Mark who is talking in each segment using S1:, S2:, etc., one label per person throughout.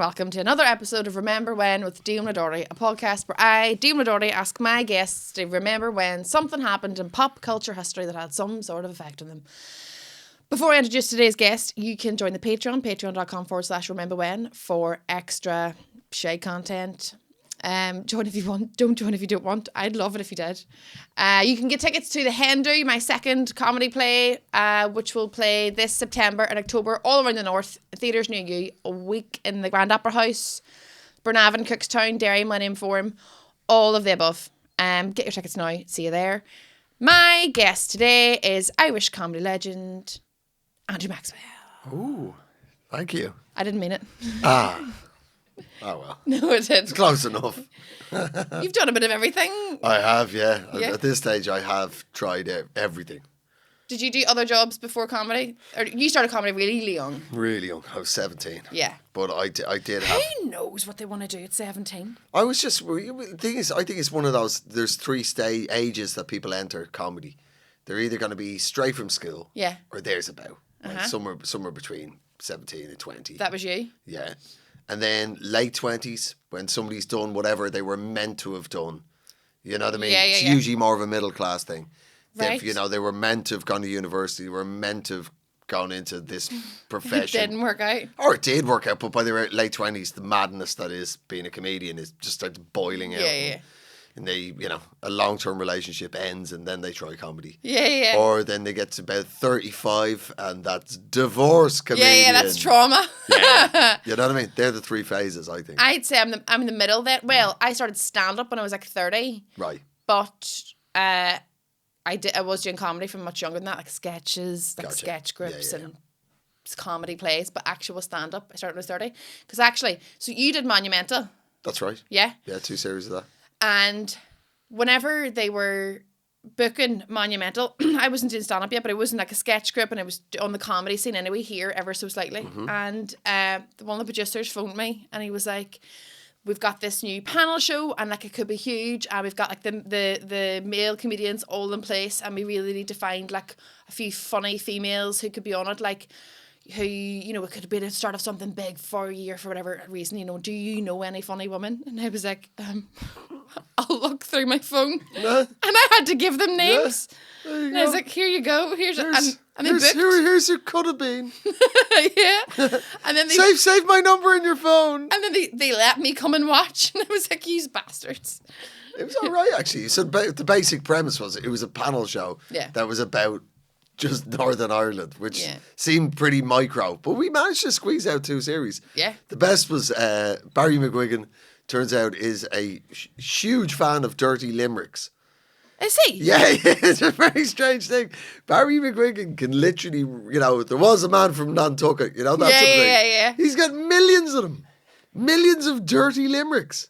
S1: welcome to another episode of Remember When with Dionadoherty, a podcast where I, Dionadoherty, ask my guests to remember when something happened in pop culture history that had some sort of effect on them. Before I introduce today's guest, you can join the Patreon, patreon.com/rememberwhen for extra shade content. Join if you want, don't join if you don't want. I'd love it if you did. You can get tickets to The Hindu, my second comedy play, which will play this September and October all around the north, theatres near you, a week in the Grand Opera House, Burnavon, Cookstown, Derry, Millennium Forum, all of the above. Get your tickets now, see you there. My guest today is Irish comedy legend Andrew Maxwell.
S2: Ooh, thank you.
S1: I didn't mean it.
S2: Oh, well.
S1: No, it did.
S2: It's close enough.
S1: You've done a bit of everything.
S2: I have, yeah.
S1: Yeah.
S2: At this stage, I have tried everything.
S1: Did you do other jobs before comedy? Or you started comedy really young?
S2: Really young. I was 17.
S1: Yeah.
S2: But I did have...
S1: Who knows what they want to do at 17?
S2: I was just... The thing is, I think it's one of those... There's three ages that people enter comedy. They're either going to be straight from school.
S1: Yeah.
S2: Or there's about. Like somewhere between 17 and 20.
S1: That was you?
S2: Yeah. And then late 20s, when somebody's done whatever they were meant to have done. You know what I mean?
S1: Yeah,
S2: it's
S1: yeah.
S2: usually more of a middle class thing.
S1: Right.
S2: They were meant to have gone to university, they were meant to have gone into this profession.
S1: It didn't work out.
S2: Or it did work out, but by their late 20s, the madness that is being a comedian is just starts boiling out.
S1: Yeah.
S2: And they, a long-term relationship ends and then they try comedy.
S1: Yeah.
S2: Or then they get to about 35 and that's divorce comedian.
S1: Yeah, that's trauma.
S2: Yeah. You know what I mean? They're the three phases, I think.
S1: I'd say I'm in the middle there. Well, I started stand-up when I was like 30.
S2: Right.
S1: But I was doing comedy from much younger than that, like sketches, like
S2: Gotcha.
S1: sketch groups
S2: Yeah.
S1: and comedy plays, but actual stand-up I started when I was 30. Because actually, so you did Monumental.
S2: That's right.
S1: Yeah?
S2: Yeah, 2 series of that.
S1: And whenever they were booking Monumental, I wasn't doing stand-up yet, but I was in like a sketch group and I was on the comedy scene anyway here ever so slightly.
S2: Mm-hmm.
S1: And one of the producers phoned me and he was like, we've got this new panel show and like it could be huge and we've got like the male comedians all in place and we really need to find like a few funny females who could be on it, like who, it could be the start of something big for you or for whatever reason, do you know any funny women? And I was like, I'll look through my phone. And I had to give them names.
S2: Yeah, there you
S1: and
S2: go.
S1: I was like, here you go. And they booked.
S2: Here's who could have been.
S1: Yeah. And then
S2: Save my number in your phone.
S1: And then they let me come and watch. And I was like, you bastards.
S2: It was all right, actually. So the basic premise was it was a panel show that was about just Northern Ireland, which seemed pretty micro. But we managed to squeeze out 2 series.
S1: Yeah.
S2: The best was Barry McGuigan, turns out, is a huge fan of dirty limericks.
S1: Is he?
S2: Yeah, it's a very strange thing. Barry McGuigan can literally, there was a man from Nantucket, that sort of thing.
S1: Yeah.
S2: He's got millions of them. Millions of dirty limericks.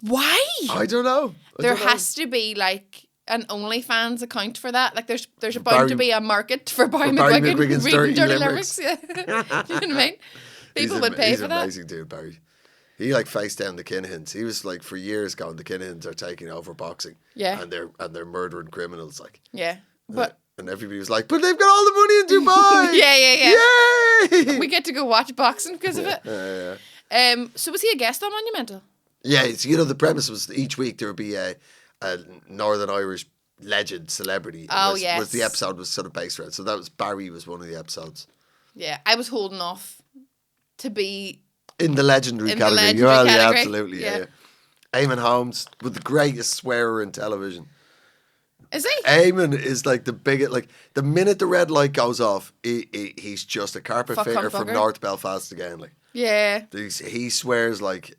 S1: Why?
S2: I don't know.
S1: There has to be like an OnlyFans account for that. Like there's bound to be a market for Barry McGuigan
S2: McGuigan's
S1: reading dirty
S2: limericks.
S1: lyrics. Yeah. You know what I mean? People would pay for that.
S2: He's an amazing dude, Barry. He faced down the Kinahans. He was for years going, the Kinahans are taking over boxing.
S1: Yeah.
S2: And they're murdering criminals
S1: Yeah. But
S2: and everybody was like, but they've got all the money in Dubai.
S1: Yeah.
S2: Yay!
S1: We get to go watch boxing because of it.
S2: Yeah.
S1: So was he a guest on Monumental?
S2: Yeah, it's, the premise was each week there would be a Northern Irish legend, celebrity. Was the episode was sort of based around. So that was Barry was one of the episodes.
S1: Yeah, I was holding off to be
S2: in the legendary category. Yeah, absolutely. Yeah. Eamon Holmes with the greatest swearer in television.
S1: Is he?
S2: Eamon is like the biggest. Like the minute the red light goes off, he's just a carpet fitter from North Belfast again. Like he swears like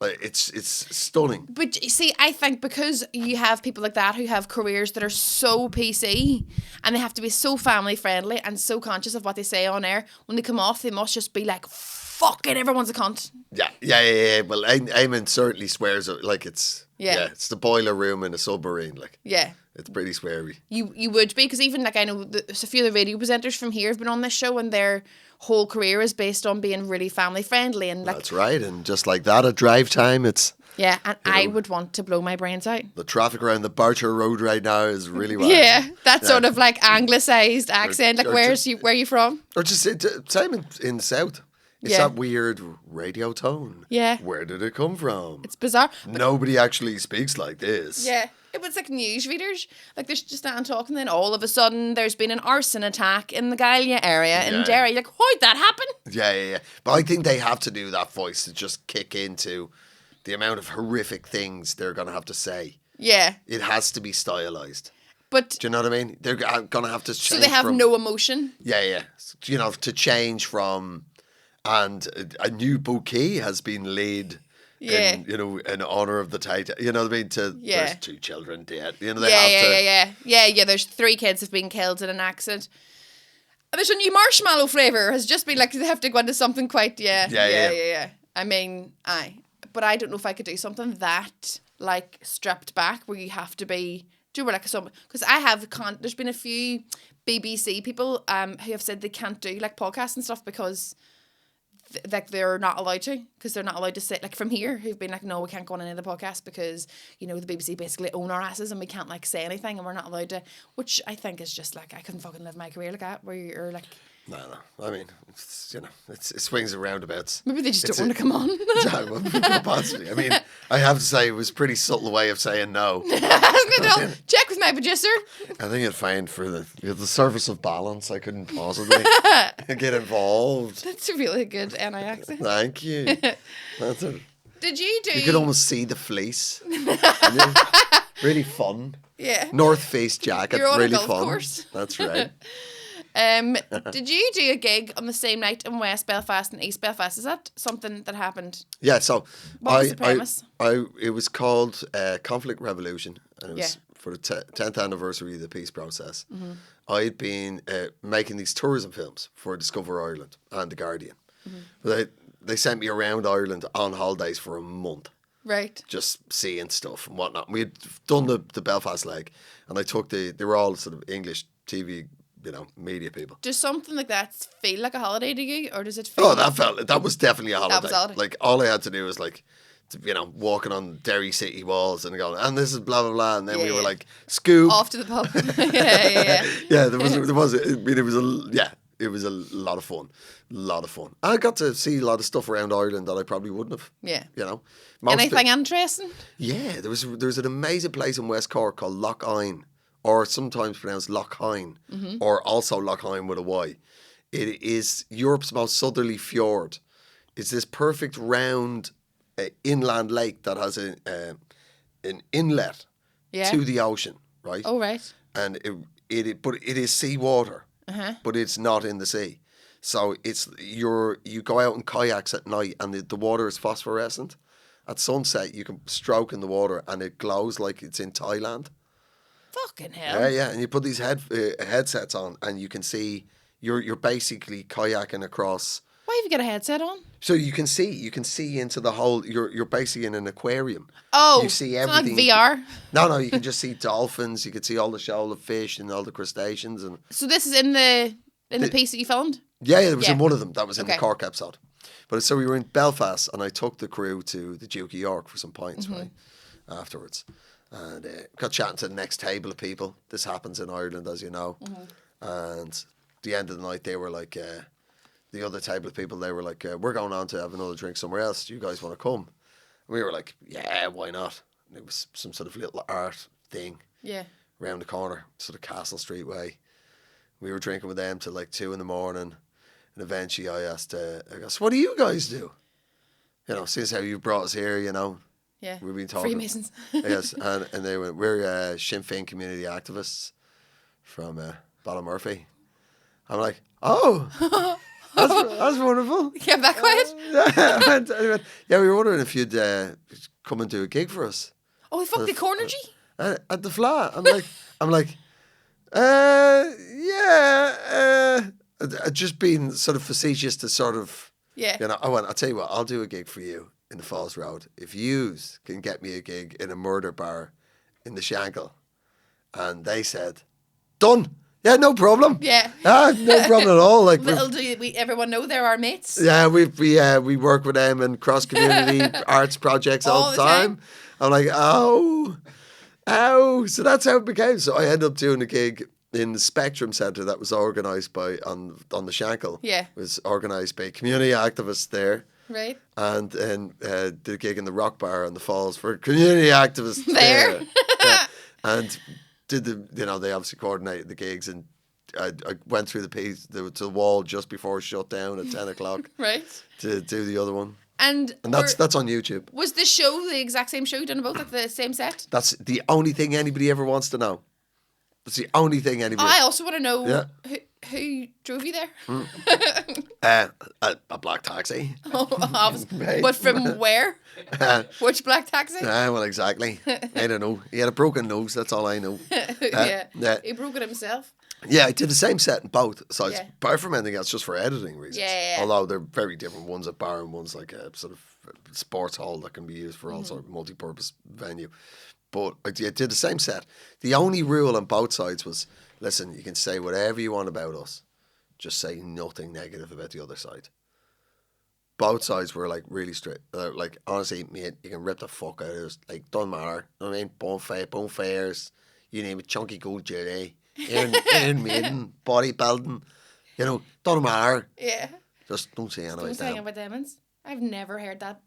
S2: it's stunning.
S1: But you see, I think because you have people like that who have careers that are so PC and they have to be so family friendly and so conscious of what they say on air, when they come off, they must just be like, fucking everyone's a cunt.
S2: Yeah. Well, Eamon certainly swears like it's it's the boiler room in a submarine. Like it's pretty sweary.
S1: You would be, because even I know there's a few of the radio presenters from here have been on this show and their whole career is based on being really family friendly and
S2: that's right. And just like that at drive time, it's
S1: and I would want to blow my brains out.
S2: The traffic around the Barcher Road right now is really wild.
S1: Yeah, that sort of like anglicised accent. Like where are you from?
S2: Or just same in the south. It's that weird radio tone.
S1: Yeah.
S2: Where did it come from?
S1: It's bizarre.
S2: Nobody actually speaks like this.
S1: Yeah. It was like newsreaders. Like, they're just not talking, then all of a sudden there's been an arson attack in the Gallia area in Derry. Like, how'd that happen?
S2: Yeah. But I think they have to do that voice to just kick into the amount of horrific things they're going to have to say.
S1: Yeah.
S2: It has to be stylized.
S1: But
S2: do you know what I mean? They're going to have to change.
S1: So they have no emotion?
S2: Yeah. You know, to change from... And a new bouquet has been laid in, you know, in honour of the title. You know what I mean? There's 2 children dead. You know, they have to...
S1: Yeah, there's 3 kids have been killed in an accident. There's a new marshmallow flavour. Has just been like, they have to go into something quite... Yeah. I mean, but I don't know if I could do something that, like, strapped back, where you have to be... Because there's been a few BBC people who have said they can't do, like, podcasts and stuff because... like, they're not allowed to, because they're not allowed to say, like, from here, who've been like, no, we can't go on any of the podcasts because, you know, the BBC basically own our asses and we can't, like, say anything and we're not allowed to, which I think is just, like, I couldn't fucking live my career like that, where you're like...
S2: No. I mean, it swings and roundabouts.
S1: Maybe they just don't want to come on.
S2: Possibly. I mean, I have to say, it was a pretty subtle way of saying no.
S1: Check with my producer.
S2: I think I'd find for the surface of balance, I couldn't possibly get involved.
S1: That's a really good NI accent.
S2: Thank you. That's it.
S1: Did you do...
S2: You could almost see the fleece. Really fun.
S1: Yeah.
S2: North Face jacket.
S1: You're on
S2: really
S1: a golf
S2: fun.
S1: course.
S2: That's right.
S1: Did you do a gig on the same night in West Belfast and East Belfast? Is that something that happened?
S2: Yeah, so
S1: what was the premise?
S2: It was called Conflict Revolution, and it was for the 10th anniversary of the peace process. Mm-hmm. I'd been making these tourism films for Discover Ireland and The Guardian. Mm-hmm. But they sent me around Ireland on holidays for a month.
S1: Right.
S2: Just seeing stuff and whatnot. We had done the Belfast leg, and I took they were all sort of English TV, you know, media people.
S1: Does something like that feel like a holiday to you, or does it feel...
S2: that was definitely a holiday.
S1: That was a holiday.
S2: Like, all I had to do was, like, you know, walking on Derry city walls and going, and this is blah blah blah, and then we were like, scoop
S1: off to the pub. Yeah.
S2: Yeah, there was it was a lot of fun. I got to see a lot of stuff around Ireland that I probably wouldn't have.
S1: Yeah.
S2: You know.
S1: Anything interesting?
S2: Yeah, there was an amazing place in West Cork called Lough Ine, or sometimes pronounced Lough Ine, or also Lough Ine with a Y. It is Europe's most southerly fjord. It's this perfect round inland lake that has an inlet to the ocean, right?
S1: Oh, right.
S2: And but it is seawater, but it's not in the sea. So you go out in kayaks at night, and the water is phosphorescent. At sunset, you can stroke in the water, and it glows like it's in Thailand.
S1: Fucking hell.
S2: Yeah, and you put these headsets on, and you can see you're basically kayaking across.
S1: Why have you got a headset on?
S2: So you can see into the whole. You're basically in an aquarium.
S1: Oh,
S2: you see everything.
S1: It's not like VR.
S2: No, you can just see dolphins. You can see all the shoal of fish and all the crustaceans and.
S1: So this is in the piece that you filmed?
S2: Yeah, it was in one of them. That was in the Cork episode. But so we were in Belfast, and I took the crew to the Duke of York for some pints, right, afterwards. And got chatting to the next table of people. This happens in Ireland, as you know. And at the end of the night, they were like, the other table of people, they were like, we're going on to have another drink somewhere else. Do you guys want to come? And we were like, yeah, why not? And it was some sort of little art thing around the corner, sort of Castle Street way. We were drinking with them till like 2 a.m. And eventually I asked, I go, so what do you guys do? You know, since how you brought us here, you know.
S1: Yeah,
S2: we've been talking.
S1: Freemasons.
S2: Yes, and they went, we're Sinn Féin community activists from Ballymurphy. I'm like, oh, that's wonderful.
S1: You kept that quiet?
S2: I went, yeah, we were wondering if you'd come and do a gig for us.
S1: Oh, fuck, the corner G?
S2: At the flat. I'm like, yeah. Just being sort of facetious to sort of, you know, I'll tell you what, I'll do a gig for you in the Falls Road if yous can get me a gig in a murder bar in the Shankill. And they said, done. Yeah, no problem.
S1: Yeah.
S2: No problem at all. Like,
S1: little do everyone know they're our mates.
S2: Yeah, we work with them in cross community arts projects all the time. I'm like, oh. So that's how it became. So I ended up doing a gig in the Spectrum Centre that was organised by on the Shankill.
S1: Yeah.
S2: Was organised by community activists there.
S1: Right.
S2: And then did a gig in the Rock Bar on the Falls for community activists
S1: there.
S2: Yeah. And did they obviously coordinated the gigs, and I went through the wall just before it shut down at 10 o'clock.
S1: Right.
S2: To do the other one.
S1: And
S2: that's on YouTube.
S1: Was the show the exact same show, done both at the same set?
S2: That's the only thing anybody ever wants to know. That's the only thing anybody...
S1: I also want to know who drove you
S2: there? A black taxi.
S1: But from where? Which black taxi?
S2: Well, exactly. I don't know. He had a broken nose, that's all I know.
S1: He broke it himself.
S2: Yeah, I did the same set in both sides. Apart from anything else, just for editing reasons.
S1: Yeah.
S2: Although they're very different. One's a bar and one's like a sort of sports hall that can be used for all sort of multi-purpose venue. But I did the same set. The only rule on both sides was, listen, you can say whatever you want about us. Just say nothing negative about the other side. Both sides were like really straight. Like, honestly, mate, you can rip the fuck out of us. Like, doesn't matter. I mean, bonfires, you name it, chunky gold jelly. Iron Maiden, bodybuilding, doesn't matter.
S1: Yeah.
S2: Just don't say anything.
S1: Don't say anything about demons. I've never heard that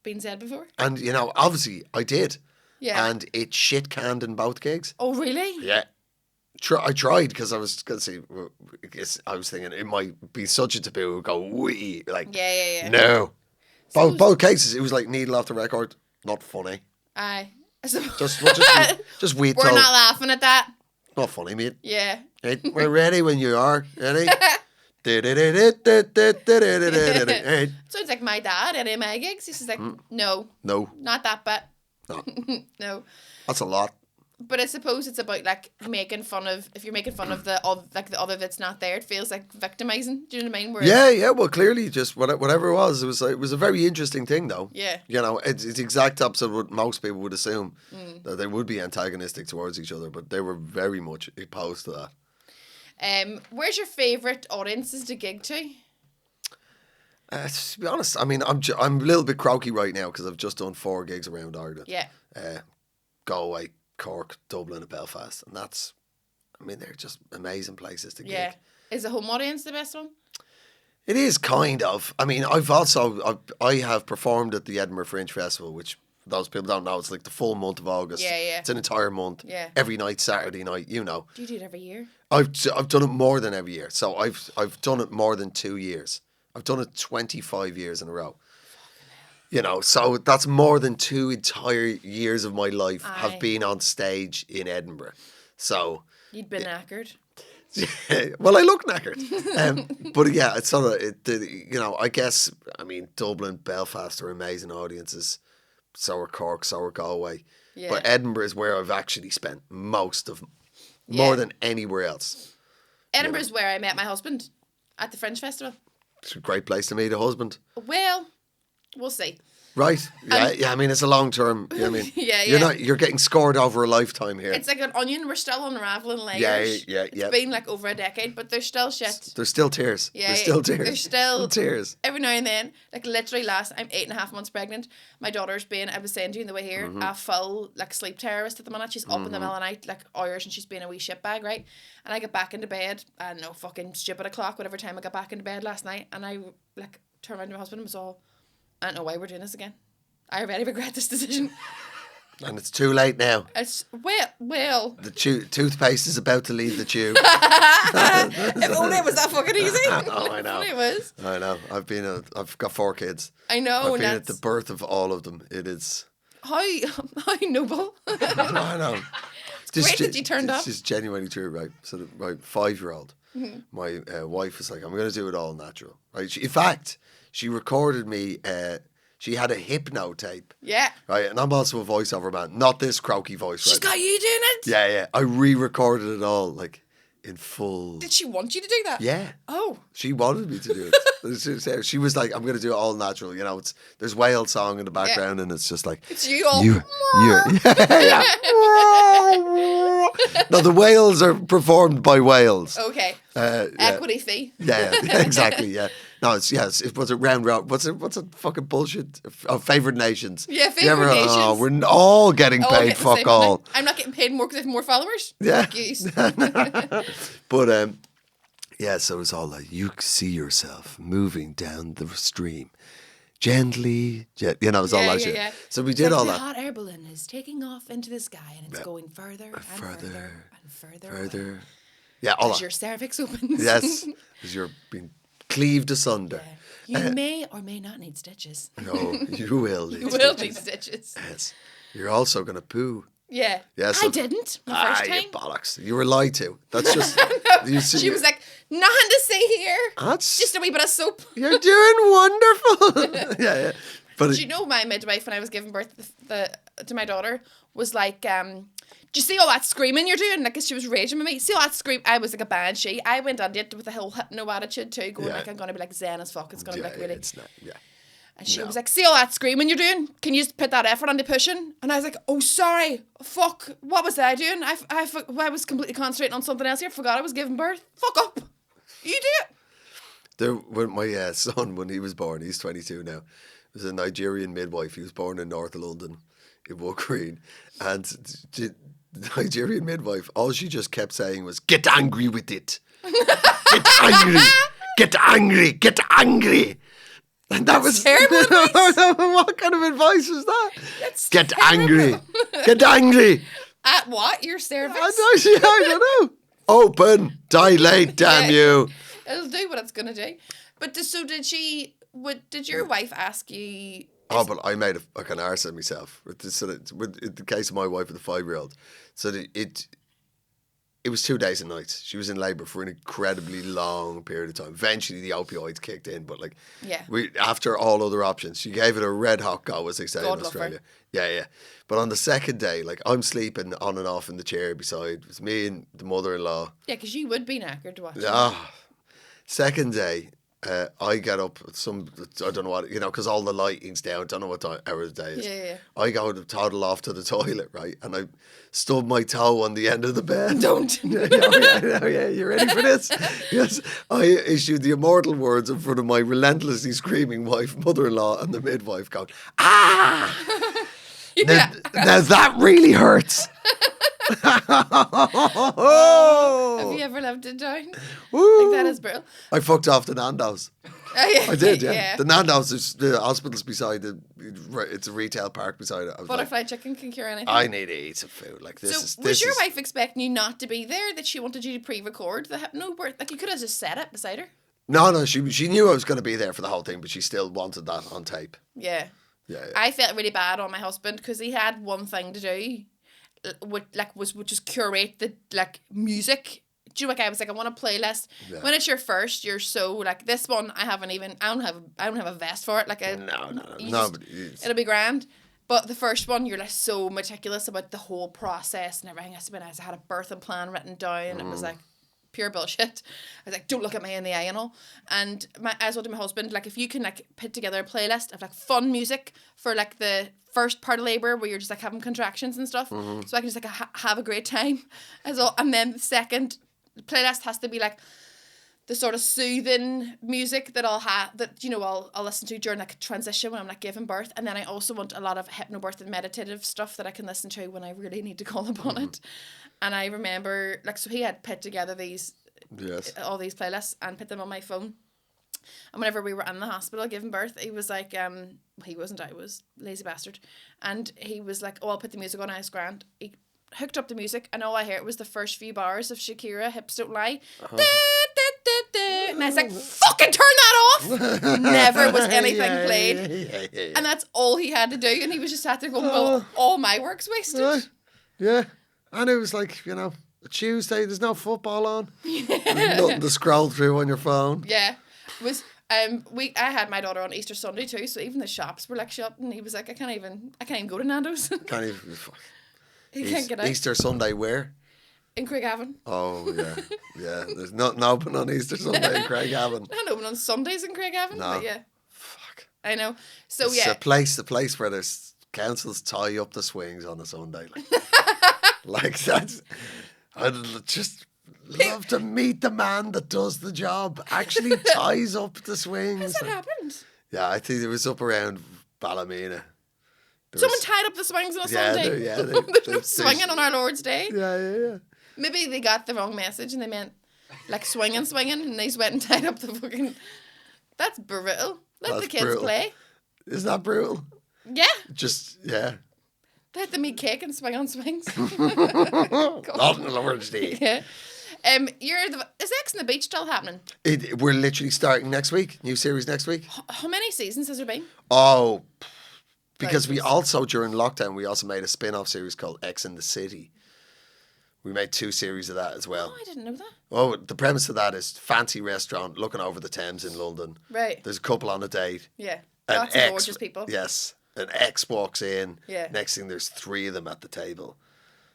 S1: being said before.
S2: And, obviously, I did.
S1: Yeah.
S2: And it shit canned in both gigs.
S1: Oh, really?
S2: Yeah. I tried because I was going to say, I was thinking it might be such a taboo, go, wee. Like,
S1: yeah.
S2: No. Both cases, it was like needle off the record, not funny.
S1: Aye.
S2: Just wait
S1: We're not laughing at that.
S2: Not funny, mate.
S1: Yeah.
S2: Hey, we're ready when you are. Ready?
S1: Sounds like my dad at my gigs. He's just like, no, not that bit.
S2: No.
S1: No.
S2: That's a lot.
S1: But I suppose it's about like making fun of, if you're making fun of the other that's not there, it feels like victimizing. Do you know what I mean?
S2: Yeah. Well, clearly, just whatever it was a very interesting thing, though.
S1: Yeah.
S2: It's the exact opposite of what most people would assume, that they would be antagonistic towards each other, but they were very much opposed to
S1: that. Where's your favourite audiences to gig to?
S2: To be honest, I mean, I'm a little bit croaky right now because I've just done 4 gigs around Ireland.
S1: Yeah.
S2: Galway, Cork, Dublin and Belfast, and they're just amazing places to gig.
S1: Yeah. Is the home audience the best one?
S2: It is kind of. I mean, I have performed at the Edinburgh Fringe Festival, which those people don't know, it's like the full month of August.
S1: Yeah.
S2: It's an entire month.
S1: Yeah.
S2: Every night, Saturday night,
S1: Do you do it every year?
S2: I've done it more than every year. So I've done it more than 2 years. I've done it 25 years in a row. So that's more than 2 entire years of my life have been on stage in Edinburgh. So
S1: you'd been knackered.
S2: Well, I look knackered. But yeah, it's sort of, I guess, Dublin, Belfast are amazing audiences. So are Cork, so are Galway. Yeah. But Edinburgh is where I've actually spent most of, more than anywhere else.
S1: Edinburgh is where I met my husband at the Fringe Festival.
S2: It's a great place to meet a husband.
S1: Well, we'll see.
S2: Right. Yeah. It's a long term. You're getting scored over a lifetime here.
S1: It's like an onion. We're still unraveling layers.
S2: Yeah.
S1: It's been like over a decade, but there's still shit.
S2: There's still tears.
S1: Yeah.
S2: There's still tears.
S1: There's still
S2: tears.
S1: Every now and then, like literally I'm 8.5 months pregnant. My daughter's been, I was saying to you on the way here, a full like sleep terrorist at the minute. She's up in the middle of the night, like Irish, and she's being a wee shitbag, right? And I get back into bed, I don't know, fucking stupid o'clock, whatever time I got back into bed last night, and I like turned around to my husband and was all, I don't know why we're doing this again. I already regret this decision.
S2: And it's too late now.
S1: It's well.
S2: The toothpaste is about to leave the tube.
S1: If only it was that fucking easy.
S2: Oh, I know.
S1: If only it was.
S2: I know. I've got 4 kids.
S1: I know.
S2: I've been at the birth of all of them. It is.
S1: How noble.
S2: I know.
S1: It's great that you turned up.
S2: This is genuinely true, right? So my 5-year-old, my wife was like, I'm going to do it all natural. Right? In fact, she recorded me. She had a hypno tape.
S1: Yeah.
S2: Right, and I'm also a voiceover man. Not this croaky voice, right?
S1: She's got you doing it?
S2: Yeah. I re-recorded it all, like, in full.
S1: Did she want you to do that?
S2: Yeah.
S1: Oh.
S2: She wanted me to do it. She was like, I'm going to do it all natural. There's whale song in the background, and it's just like.
S1: It's you all.
S2: Yeah. No, the whales are performed by whales.
S1: Okay. Equity fee.
S2: Yeah, exactly, yeah. No, it was a round robin. What's a fucking bullshit? Oh, favourite nations.
S1: Yeah, favourite nations.
S2: Oh, we're all getting paid. Fuck all.
S1: I'm not getting paid more because I have more followers.
S2: Yeah. But yeah, so it's all like you see yourself moving down the stream. Gently, it's all that shit. Yeah. So we did all that.
S1: The hot air balloon is taking off into the sky and it's going further and further.
S2: Yeah, all
S1: as
S2: that.
S1: Your cervix opens.
S2: Yes, as you're being cleaved asunder.
S1: Yeah. You may or may not need stitches.
S2: No, you will need
S1: stitches. You will need stitches.
S2: Yes. You're also going to poo.
S1: Yeah. So, I didn't the first time.
S2: You bollocks. You were lied to. That's just...
S1: She was like, nothing to see here.
S2: That's...
S1: Just a wee bit of soap.
S2: You're doing wonderful. Yeah. But
S1: do you know my midwife, when I was giving birth to my daughter, was like... do you see all that screaming you're doing? Like, she was raging with me. See all that scream? I was like a banshee. I went on it with the whole hypno attitude too, going like, I'm going to be like zen as fuck. It's going to be like really...
S2: It's not,
S1: And she was like, see all that screaming you're doing? Can you just put that effort on the pushing? And I was like, oh, sorry. Fuck. What was I doing? I was completely concentrating on something else here. Forgot I was giving birth. Fuck up. You do it.
S2: When my son, when he was born, he's 22 now, was a Nigerian midwife. He was born in North London, in Wood Green. And the Nigerian midwife, all she just kept saying was, get angry with it. Get angry. Get angry. Get angry. And that was
S1: terrible advice.
S2: What kind of advice was that?
S1: That's
S2: get
S1: terrible.
S2: Angry. Get angry.
S1: At what? Your cervix?
S2: I don't know. Open. Dilate, damn you.
S1: It'll do what it's going to do. But did your wife ask you...
S2: Oh, but I made an arse of myself. With the case of my wife with the 5-year-old. So it was 2 days and nights. She was in labour for an incredibly long period of time. Eventually, the opioids kicked in, but after all other options, she gave it a red hot go, as they say in Australia. Yeah. But on the second day, I'm sleeping on and off in the chair beside. It was me and the mother-in-law.
S1: Yeah, because you would be knackered to watch.
S2: Second day, I get up at I don't know what, because all the lighting's down, don't know what hour of the day is.
S1: Yeah.
S2: I go to toddle off to the toilet, right? And I stub my toe on the end of the bed.
S1: Don't.
S2: Yeah, you ready for this? Yes. I issued the immortal words in front of my relentlessly screaming wife, mother-in-law, and the midwife going, ah!
S1: Yeah.
S2: Now that really hurts.
S1: Have you ever lived it down?
S2: Woo.
S1: Like that is brutal.
S2: I fucked off the Nando's. I did, yeah. The Nando's is the hospital's beside it's a retail park beside it.
S1: Butterfly chicken can cure anything.
S2: I need to eat some food.
S1: Was your wife expecting you not to be there? That she wanted you to pre-record the hypnobirth? Like you could have just said it beside her.
S2: No, she knew I was going to be there for the whole thing, but she still wanted that on tape.
S1: Yeah. I felt really bad on my husband because he had one thing to do, which is curate the music. Do you know, I was like, I want a playlist. Yeah. When it's your first, you're so this one. I don't have a vest for it. No. It'll be grand. But the first one, you're so meticulous about the whole process and everything. I had a birthing plan written down. It was pure bullshit. I was like, don't look at me in the eye and all. And I told to my husband, if you can put together a playlist of fun music for the first part of labour where you're just having contractions and stuff, so I can just have a great time as well. And then the second playlist has to be the sort of soothing music that I'll listen to during transition when I'm giving birth. And then I also want a lot of hypnobirth and meditative stuff that I can listen to when I really need to call upon it. And I remember so he had put together all these playlists and put them on my phone. And whenever we were in the hospital giving birth, he was like, he wasn't, I was, lazy bastard. And he was like, oh, I'll put the music on, I was grand. He hooked up the music and all I heard was the first few bars of Shakira, Hips Don't Lie. And I was like, fucking turn that off. Never was anything played. And that's all he had to do. And he was just sat there going, well, all my work's wasted.
S2: Yeah. And it was a Tuesday, there's no football on. There's nothing to scroll through on your phone.
S1: Yeah. I had my daughter on Easter Sunday too, so even the shops were shut, and he was like, I can't even go to Nando's.
S2: Can't even.
S1: He can't get out.
S2: Easter Sunday where?
S1: In Craigavon.
S2: Oh yeah. There's nothing open on Easter Sunday in Craigavon.
S1: Not open on Sundays in Craigavon, but yeah.
S2: Fuck.
S1: I know. So
S2: it's the place where there's councils tie up the swings on a Sunday. That's. I just Love to meet the man that does the job. Actually ties up the swings.
S1: Has that happened?
S2: Yeah, I think it was up around Ballymena.
S1: Someone tied up the swings on a Sunday. There's no swinging on our Lord's Day.
S2: Yeah.
S1: Maybe they got the wrong message and they meant like swinging, and they just went and tied up the fucking... That's brutal. Let the kids play.
S2: Is that brutal?
S1: Yeah.
S2: Yeah.
S1: They had to meet cake and swing on swings.
S2: Not on Lord's Day.
S1: Yeah. Is X on the Beach still happening?
S2: We're literally starting next week. New series next week.
S1: How many seasons has there been?
S2: Oh, because we also, during lockdown, we also made a spin-off series called X in the City. We made 2 series of that as well.
S1: Oh, I didn't know that.
S2: Oh, the premise of that is fancy restaurant looking over the Thames in London.
S1: Right.
S2: There's a couple on a date.
S1: Yeah. Lots of gorgeous people.
S2: Yes. An ex walks in.
S1: Yeah.
S2: Next thing, there's 3 of them at the table.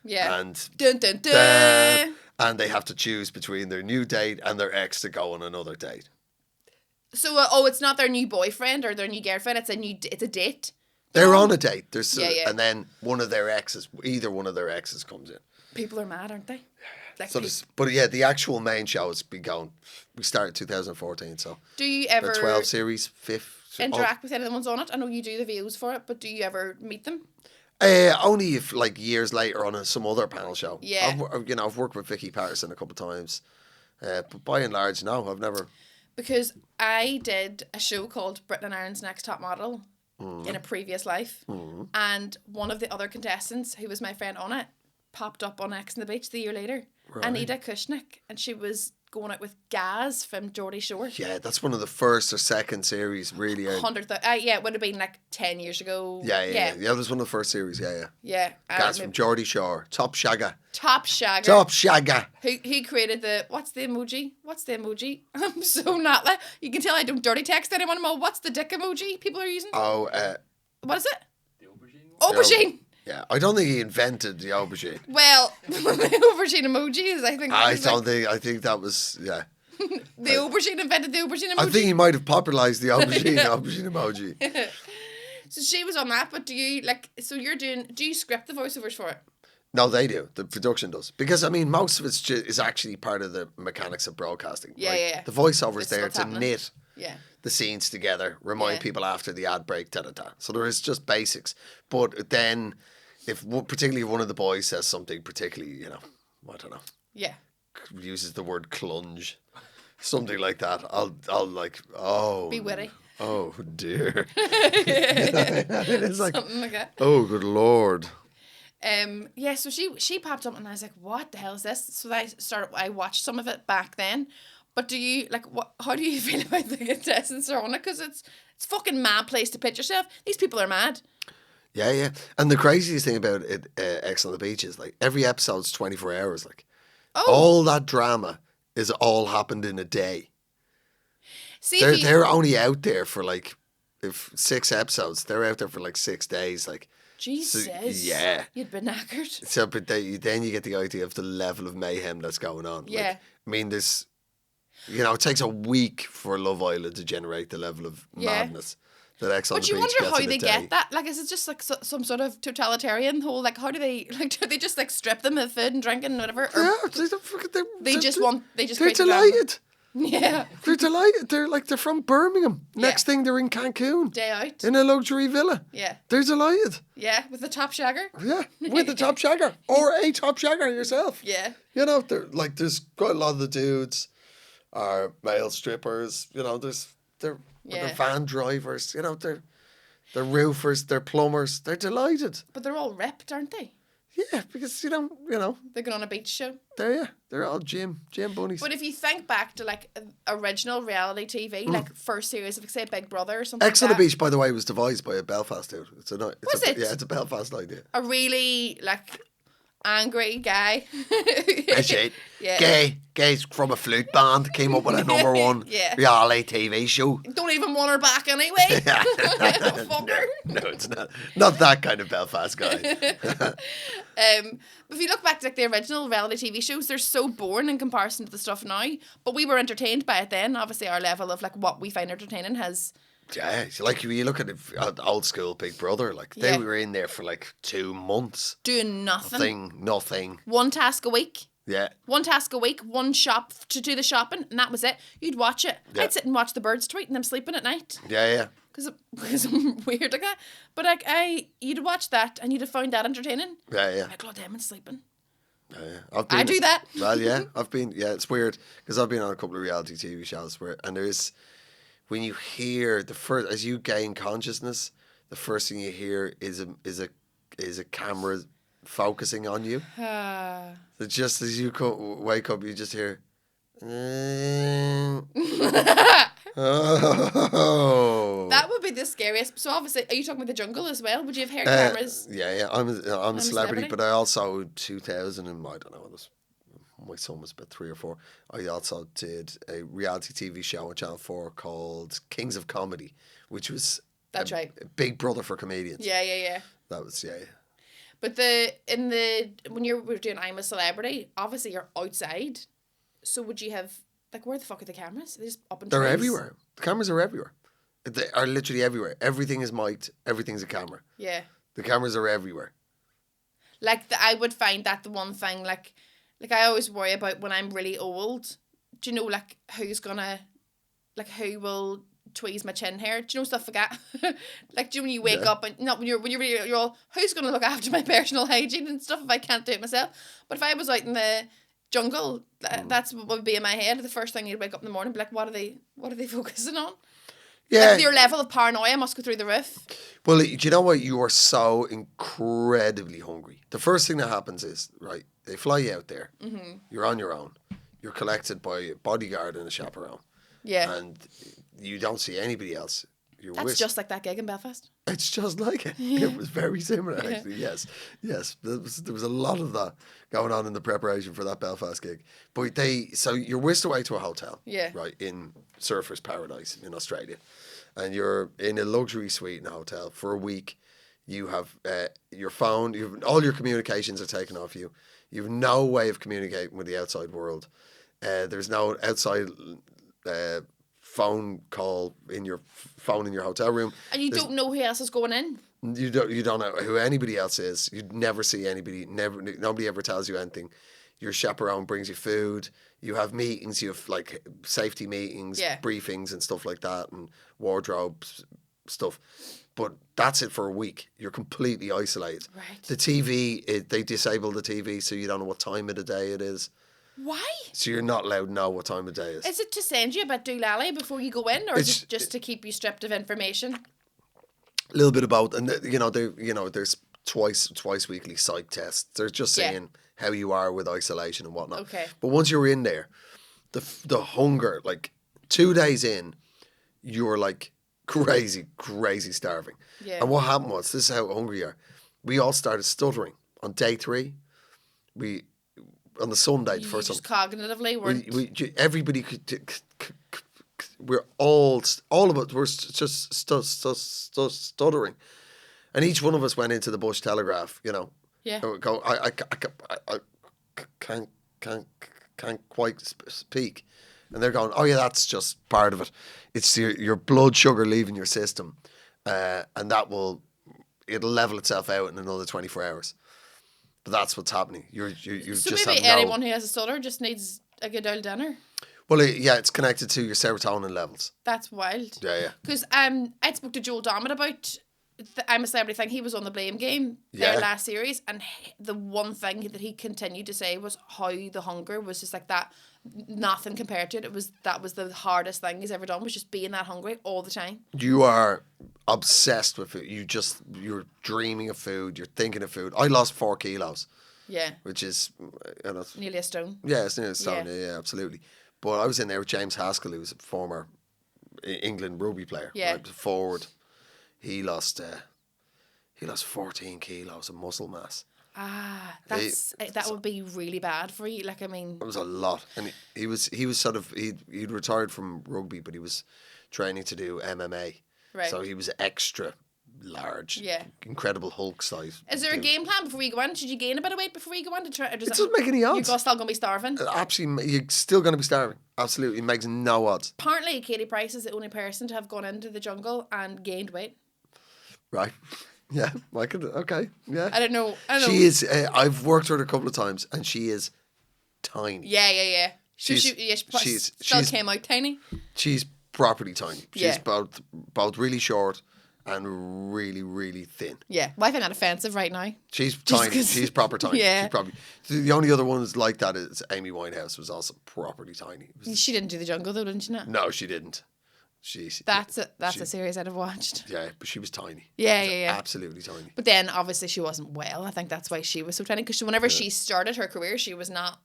S1: Yeah.
S2: And
S1: dun, dun, dun.
S2: And they have to choose between their new date and their ex to go on another date.
S1: So, it's not their new boyfriend or their new girlfriend. It's a date.
S2: They're on a date. And then either one of their exes comes in.
S1: People are mad, aren't they? Like
S2: the actual main show has been going. We started 2014, so.
S1: Do you ever
S2: 12 series, 5th.
S1: Interact with any of the ones on it? I know you do the views for it, but do you ever meet them?
S2: Only if years later on some other panel show.
S1: Yeah.
S2: I've worked with Vicky Patterson a couple of times, but by and large, no, I've never.
S1: Because I did a show called Britain and Ireland's Next Top Model in a previous life, and one of the other contestants, who was my friend on it, popped up on X on the Beach the year later. Right. Anita Kushnick, and she was going out with Gaz from Geordie Shore. Yeah,
S2: that's one of the first or second series, really.
S1: 100,000. It would have been 10 years ago.
S2: Yeah, that was one of the first series,
S1: Yeah.
S2: Gaz from Geordie Shore. Top Shagger.
S1: He created the, what's the emoji? I'm so not like, you can tell I don't dirty text anyone. What's the dick emoji people are using?
S2: Oh,
S1: what is it? The aubergine.
S2: Yeah, I don't think he invented the aubergine.
S1: Well, the aubergine emoji is, I think.
S2: I think that was, yeah.
S1: The aubergine invented the aubergine emoji?
S2: I think he might have popularised the aubergine emoji.
S1: So she was on that, but do you, do you script the voiceovers for it?
S2: No, they do. The production does. Because, most of it is actually part of the mechanics of broadcasting.
S1: Yeah.
S2: The voiceover's there to knit the scenes together, remind people after the ad break, So there is just basics. But then, particularly if one of the boys says something particularly, I don't know.
S1: Yeah.
S2: Uses the word clunge. Something like that. I'll
S1: be witty.
S2: Oh, dear. It's like,
S1: something like that.
S2: Oh, good Lord.
S1: So she popped up and I was like, what the hell is this? So I watched some of it back then. But do you, how do you feel about the contestants are on it? Because it's fucking mad place to pitch yourself. These people are mad.
S2: Yeah. And the craziest thing about it, X on the Beach is every episode's 24 hours. All that drama is all happened in a day. See, they're only out there for if 6 episodes, they're out there for 6 days.
S1: Jesus.
S2: So, yeah.
S1: You'd been knackered.
S2: So, but then you get the idea of the level of mayhem that's going on.
S1: Yeah.
S2: There's, it takes a week for Love Island to generate the level of madness that X on the Beach gets in a day. But you wonder how they get
S1: that. Is it just some sort of totalitarian whole, how do they, do they just strip them of food and drinking and whatever?
S2: Yeah,
S1: they're
S2: delighted.
S1: Yeah.
S2: They're delighted. They're from Birmingham. Next thing they're in Cancun.
S1: Day out.
S2: In a luxury villa.
S1: Yeah.
S2: They're delighted.
S1: Yeah, with the top shagger.
S2: Yeah, with the top shagger. Or a top shagger yourself.
S1: Yeah.
S2: There's quite a lot of the dudes are male strippers. They're van drivers. They're roofers. They're plumbers. They're delighted.
S1: But they're all ripped, aren't they?
S2: Yeah, because they're
S1: going on a beach show.
S2: They're all gym bunnies.
S1: But if you think back to original reality TV, first series of say Big Brother or something.
S2: X on the Beach, by the way, was devised by a Belfast dude. Yeah, it's a Belfast idea.
S1: A really angry guy.
S2: That's it. Yeah. Gay's from a flute band, came up with a number 1 reality TV show.
S1: Don't even want her back anyway.
S2: No, it's not that kind of Belfast guy.
S1: But if you look back to the original reality TV shows, they're so boring in comparison to the stuff now. But we were entertained by it then. Obviously, our level of what we find entertaining has.
S2: Yeah, you look at old school Big Brother, they were in there for 2 months.
S1: Doing nothing.
S2: Nothing.
S1: 1 task a week.
S2: Yeah.
S1: One task a week, one shop to do the shopping, and that was it. You'd watch it.
S2: Yeah.
S1: I'd sit and watch the birds tweet and them sleeping at night.
S2: Yeah.
S1: Because I'm weird like that. But like you'd watch that and you'd have found that entertaining.
S2: Yeah.
S1: Like, Claude Damon's sleeping.
S2: Yeah.
S1: I do that.
S2: Well, yeah. It's weird because I've been on a couple of reality TV shows and there's, when you hear as you gain consciousness, the first thing you hear is a camera focusing on you. So just as you wake up, you just hear. Oh.
S1: That would be the scariest. So obviously, are you talking about the jungle as well? Would you have hair cameras?
S2: Yeah. I'm a celebrity, but I also 2000 and I don't know. My son was about 3 or 4. I also did a reality TV show on Channel 4 called Kings of Comedy, which was a Big Brother for comedians.
S1: Yeah.
S2: That was
S1: But when you were doing I'm a Celebrity, obviously you're outside. So would you have where the fuck are the cameras? Are they just up in trees?
S2: They're everywhere. The cameras are everywhere. They are literally everywhere. Everything is mic'd. Everything's a camera.
S1: Yeah.
S2: The cameras are everywhere.
S1: I would find that the one thing like I always worry about when I'm really old. Do you know who will tweeze my chin hair? Do you know stuff like that? Do you when you wake up and not when you're all who's gonna look after my personal hygiene and stuff if I can't do it myself? But if I was out in the jungle, that's what would be in my head. The first thing you'd wake up in the morning and be like, what are they focusing on? Yeah. Your level of paranoia must go through the roof.
S2: Well, do you know what? You are so incredibly hungry. The first thing that happens is, right, they fly you out there. Mm-hmm. You're on your own. You're collected by a bodyguard and a chaperone. Yeah. And you don't see anybody else.
S1: That's just like that gig in Belfast.
S2: It's just like it. Yeah. It was very similar, actually. Yes. There was a lot of that going on in the preparation for that Belfast gig. But so you're whisked away to a hotel. Yeah. Right, in Surfers Paradise in Australia. And you're in a luxury suite in a hotel for a week. You have your phone, all your communications are taken off you. You have no way of communicating with the outside world. There's no outside phone call in your phone in your hotel room.
S1: And you don't know who else is going in.
S2: You don't know who anybody else is. You never see anybody. Nobody ever tells you anything. Your chaperone brings you food. You have meetings. You have safety meetings, briefings, and stuff like that, and wardrobe stuff. But that's it for a week. You're completely isolated. Right. The TV, they disable the TV, so you don't know what time of the day it is.
S1: Why?
S2: So you're not allowed to know what time of day it is.
S1: Is it to send you a bit doolally before you go in, or is it just to keep you stripped of information?
S2: A little bit of both, and there's twice weekly psych tests. They're just saying how you are with isolation and whatnot. Okay. But once you're in there, the hunger, 2 days in, you're crazy starving. Yeah. And what happened was, this is how hungry you are. We all started stuttering on day 3. On the Sunday, the first
S1: just cognitively weren't.
S2: Everybody we're all of us were just stuttering, and each one of us went into the Bush Telegraph. Yeah. Go. I can't quite speak, and they're going, oh yeah, that's just part of it. It's your blood sugar leaving your system, and it'll level itself out in another 24 hours. But that's what's happening. You
S1: so
S2: just
S1: maybe anyone who has a stutter just needs a good old dinner.
S2: Well, it's connected to your serotonin levels.
S1: That's wild.
S2: Yeah.
S1: Because I spoke to Joel Dommett about the I'm a Celebrity thing. He was on the Blame Game their last series, and the one thing that he continued to say was how the hunger was just like that. Nothing compared to it. That was the hardest thing he's ever done, was just being that hungry all the time.
S2: You are obsessed with it. You're dreaming of food. You're thinking of food. I lost 4 kilos. Yeah. Which is
S1: nearly a stone.
S2: Yeah, it's nearly a stone. Yeah, absolutely. But I was in there with James Haskell, who's a former England rugby player. Yeah. Right, forward. He lost 14 kilos of muscle mass.
S1: That would be really bad for you.
S2: It was a lot, and he was he'd retired from rugby, but he was training to do MMA. Right. So he was extra large. Yeah. Incredible Hulk size.
S1: Is there a game plan before you go in? Should you gain a bit of weight before you go in to try?
S2: It doesn't make any odds.
S1: You're still going to be starving.
S2: Absolutely, you're still going to be starving. Absolutely, it makes no odds.
S1: Apparently, Katie Price is the only person to have gone into the jungle and gained weight.
S2: Right. Yeah, okay, yeah.
S1: I don't know.
S2: She is. I've worked with her a couple of times, and she is tiny.
S1: Yeah. She's still came out tiny.
S2: She's properly tiny. She's both really short and really, really thin.
S1: Yeah, well, I find that offensive right now.
S2: She's tiny. She's proper tiny.
S1: Yeah.
S2: She's probably the only other ones like that is Amy Winehouse was also properly tiny.
S1: She didn't do The Jungle though, didn't she?
S2: No, she didn't.
S1: That's a series I'd have watched.
S2: Yeah, but she was tiny.
S1: Yeah.
S2: Absolutely tiny.
S1: But then obviously she wasn't well. I think that's why she was so tiny. Because whenever she started her career, she was not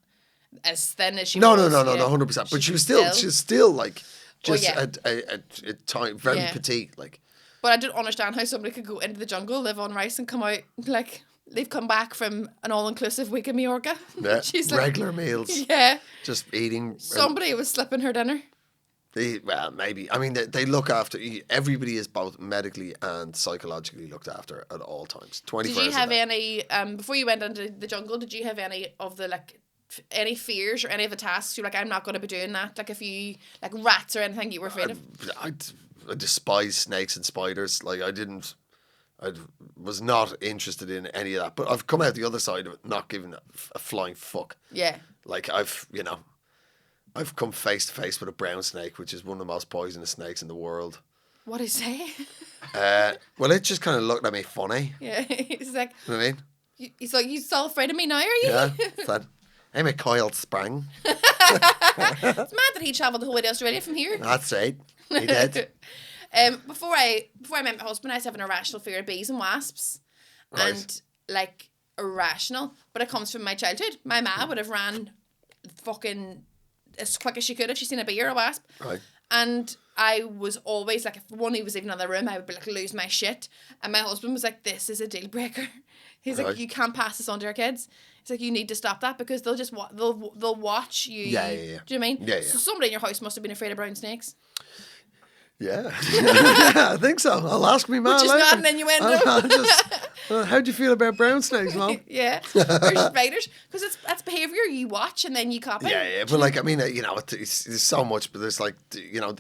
S1: as thin as she was.
S2: No, 100%. But she was still like just a tiny, very petite, like.
S1: But I don't understand how somebody could go into the jungle, live on rice, and come out like they've come back from an all-inclusive week in Majorca.
S2: Yeah,
S1: She's
S2: regular meals.
S1: Yeah,
S2: just eating.
S1: Somebody was slipping her dinner.
S2: Well, maybe. I mean, they look after. Everybody is both medically and psychologically looked after at all times. 24 hours.
S1: Did you have any before you went into the jungle? Did you have any of the any fears or any of the tasks? You're like, I'm not going to be doing that. Like if you like rats or anything, you were afraid of.
S2: I despise snakes and spiders. Like I was not interested in any of that. But I've come out the other side of it, not giving a flying fuck.
S1: Yeah.
S2: Like I've come face to face with a brown snake, which is one of the most poisonous snakes in the world.
S1: What did he say?
S2: Well, it just kind of looked at me funny.
S1: Yeah, he's like.
S2: You know what I mean?
S1: He's like, you still afraid of me now, are you?
S2: Yeah. I'm a coiled spring.
S1: It's mad that he travelled the whole way to Australia from here.
S2: That's right. He did.
S1: Before I met my husband, I was having an irrational fear of bees and wasps. Right. And like irrational, but it comes from my childhood. My ma would have ran fucking as quick as she could if she seen a bee or a wasp.
S2: Right.
S1: And I was always like, if one was even in the room, I would be like lose my shit. And my husband was like, this is a deal breaker. He's like, you can't pass this on to your kids. He's like, you need to stop that because they'll just they'll watch you.
S2: Yeah.
S1: Do you know what I mean?
S2: Yeah.
S1: So somebody in your house must have been afraid of brown snakes.
S2: Yeah, I think so. I'll ask me, man.
S1: Which is not an innuendo.
S2: How do you feel about brown snakes, Mom?
S1: Yeah, or spiders, because that's behaviour you watch and then you copy.
S2: Yeah, but like I mean, there's so much, but there's like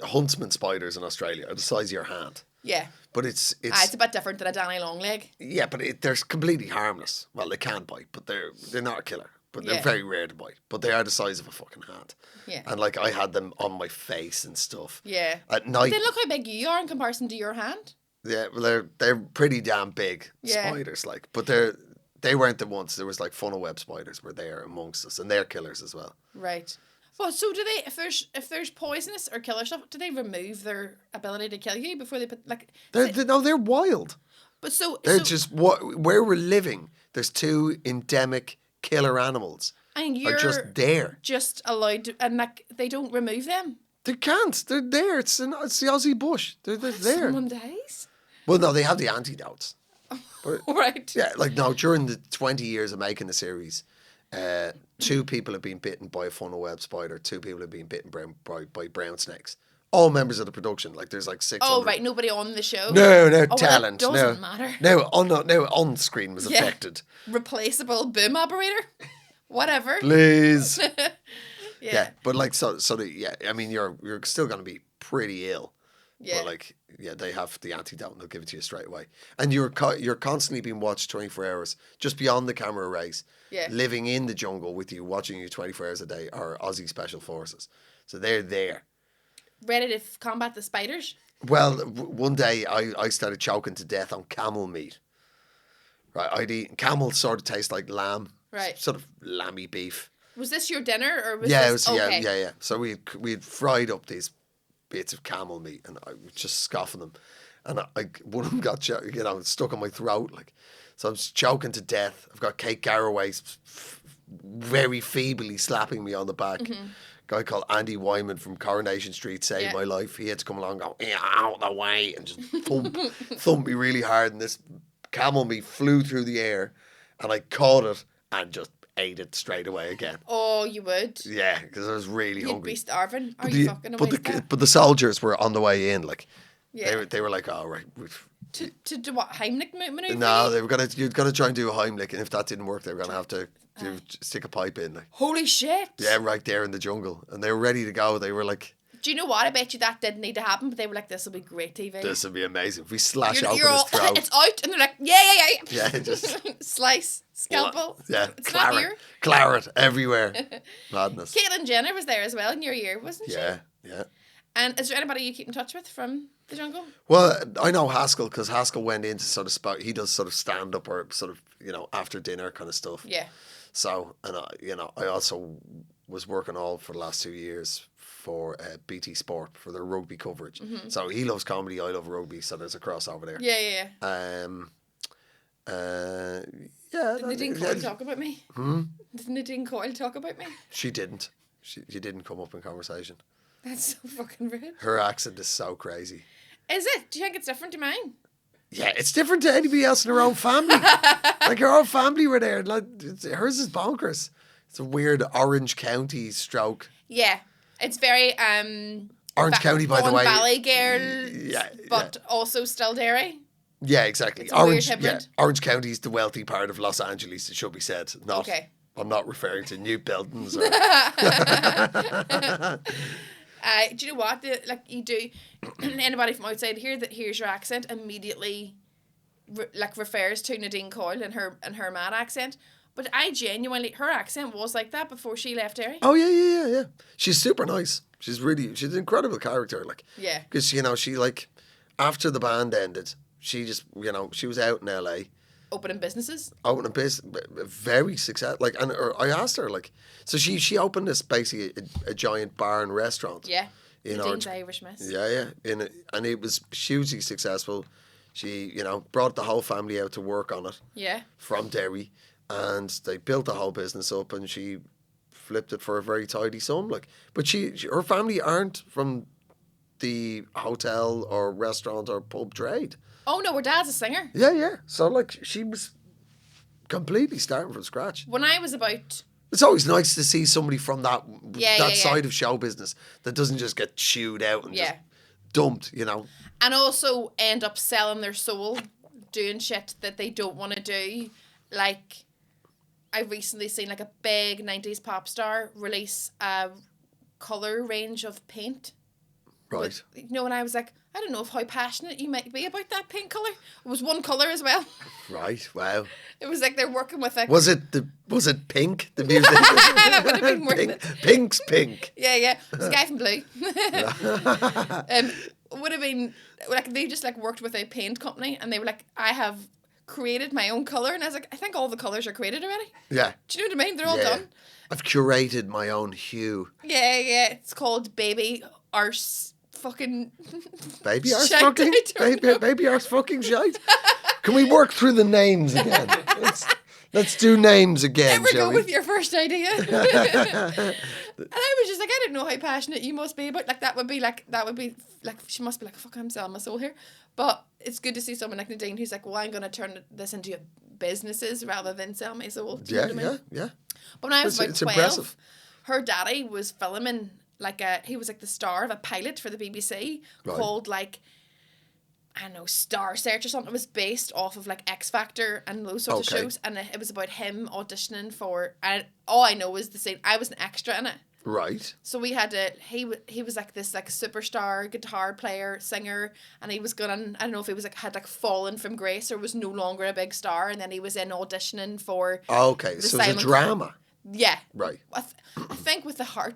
S2: huntsman spiders in Australia are the size of your hand.
S1: Yeah,
S2: but it's
S1: a bit different than a Danny Longleg.
S2: Yeah, but they're completely harmless. Well, they can't bite, but they're not a killer. But they're very rare to bite. But they are the size of a fucking hand. Yeah. And like I had them on my face and stuff.
S1: Yeah.
S2: At night.
S1: But then look how big you are in comparison to your hand.
S2: Yeah, well they're pretty damn big spiders, like. But they weren't the ones. There was like funnel web spiders were there amongst us, and they're killers as well.
S1: Right. Well, so do they? If there's poisonous or killer stuff, do they remove their ability to kill you before they put like?
S2: They're wild.
S1: But
S2: they're just where we're living. There's two endemic killer animals
S1: and you're
S2: just there,
S1: just allowed to, and like they don't remove them.
S2: They can't. They're there. It's the Aussie bush. They're there.
S1: Someone dies.
S2: Well, no, they have the antidotes.
S1: But, right.
S2: Yeah, like no. During the 20 years of making the series, 2 people have been bitten by a funnel web spider. 2 people have been bitten by brown snakes. All members of the production, like there's like 600.
S1: Oh right, nobody on the show.
S2: No talent.
S1: Well, doesn't matter.
S2: No, on screen was affected.
S1: Replaceable boom operator, whatever.
S2: Please. Yeah, but like so. I mean, you're still gonna be pretty ill. Yeah. But like, they have the antidote and they'll give it to you straight away. And you're constantly being watched 24 hours just beyond the camera race. Yeah. Living in the jungle with you, watching you 24 hours a day are Aussie Special Forces. So they're there.
S1: Ready to combat the spiders?
S2: Well, one day I started choking to death on camel meat. Right, I'd eat camel sort of taste like lamb. Right. Sort of lamby beef.
S1: Was this your dinner or was
S2: this?
S1: It was, okay.
S2: Yeah. So we'd fried up these bits of camel meat and I was just scoffing them, and one of them got stuck on my throat, like, so I was choking to death. I've got Kate Garraway very feebly slapping me on the back. Mm-hmm. Guy called Andy Wyman from Coronation Street saved my life. He had to come along and go, out the way, and just thump me really hard. And this camel meat flew through the air, and I caught it and just ate it straight away again.
S1: Oh, you would?
S2: Yeah, because I was really hungry.
S1: You'd be starving. Are you fucking away
S2: but the soldiers were on the way in, like, they were like, oh, right.
S1: To do what, Heimlich maneuver?
S2: No, you're gonna try and do a Heimlich, and if that didn't work, they were gonna have to stick a pipe in. Like.
S1: Holy shit!
S2: Yeah, right there in the jungle, and they were ready to go. They were like,
S1: Do you know what? I bet you that didn't need to happen, but they were like, this will be great TV.
S2: This will be amazing. If we slash open his throat.
S1: It's out, and they're like, yeah.
S2: Yeah, just...
S1: Slice, scalpel.
S2: Yeah,
S1: it's not here.
S2: Claret everywhere. Madness.
S1: Caitlyn Jenner was there as well in your year, wasn't she?
S2: Yeah.
S1: And is there anybody you keep in touch with from the jungle?
S2: Well, I know Haskell, because Haskell went into sort of he does sort of stand up or sort of, after dinner kind of stuff.
S1: Yeah.
S2: So, and I also was working all for the last 2 years for BT Sport for their rugby coverage. Mm-hmm. So he loves comedy, I love rugby, so there's a crossover there.
S1: Yeah. Did Nadine Coyle talk about me? Did Nadine Coyle talk about me?
S2: She didn't. She didn't come up in conversation.
S1: That's so fucking rude. Her
S2: accent is so crazy.
S1: Is it? Do you think it's different to mine?
S2: Yeah, it's different to anybody else in her own family. Like her own family were there. Like hers is bonkers. It's a weird Orange County stroke.
S1: Yeah, it's very
S2: Orange County, by the way.
S1: Valley girl, but also still Derry.
S2: Yeah, exactly.
S1: It's a weird hybrid.
S2: Orange County is the wealthy part of Los Angeles. It should be said.
S1: Okay.
S2: I'm not referring to new buildings. Or...
S1: do you know what? You do. Anybody from outside here that hears your accent immediately, refers to Nadine Coyle and her mad accent. But I genuinely, her accent was like that before she left Derry.
S2: Oh yeah. She's super nice. She's an incredible character.
S1: Yeah.
S2: Because she after the band ended, she just she was out in LA.
S1: Opening businesses.
S2: Very successful. I asked her so she opened this basically a giant bar and restaurant.
S1: Yeah. Nadine's Irish Mess.
S2: Yeah. And it was hugely successful. She brought the whole family out to work on it.
S1: Yeah.
S2: From Derry, and they built the whole business up, and she flipped it for a very tidy sum. But her family aren't from the hotel or restaurant or pub trade.
S1: Oh no, her dad's a singer.
S2: Yeah. So she was completely starting from scratch.
S1: When I was about...
S2: It's always nice to see somebody from that side of show business that doesn't just get chewed out and just dumped,
S1: And also end up selling their soul, doing shit that they don't want to do. I've recently seen a big 90s pop star release a colour range of paint.
S2: Right.
S1: And I was like, I don't know how passionate you might be about that paint colour. It was one colour as well.
S2: Right, wow.
S1: It was they're working with
S2: Was it Pink, the music?
S1: That would have been worth
S2: Pink's Pink.
S1: Yeah. It was a guy from Blue. Would have been, they just worked with a paint company, and they were like, I have created my own colour. And I was like, I think all the colours are created already.
S2: Yeah.
S1: Do you know what I mean? They're all done.
S2: I've curated my own hue.
S1: Yeah. It's called Baby Arse fucking...
S2: Baby Arse fucking? Baby Arse fucking shite? Can we work through the names again? Let's do names again,
S1: Never go with your first idea. And I was just like, I didn't know how passionate you must be about. That would be she must be like, fuck, I'm selling my soul here. But it's good to see someone like Nadine who's like, well, I'm going to turn this into businesses rather than sell my soul.
S2: Yeah.
S1: But when I was about 12,
S2: impressive.
S1: Her daddy was filming he was the star of a pilot for the BBC called I don't know, Star Search or something. It was based off of X Factor and those sorts of shows, and it was about him auditioning for. And all I know is the scene. I was an extra in it.
S2: Right.
S1: So we had to. He was this superstar guitar player singer, and he was going. I don't know if he was had fallen from grace or was no longer a big star, and then he was in auditioning for.
S2: Okay, so it's a drama.
S1: Yeah.
S2: Right.
S1: I think with heart.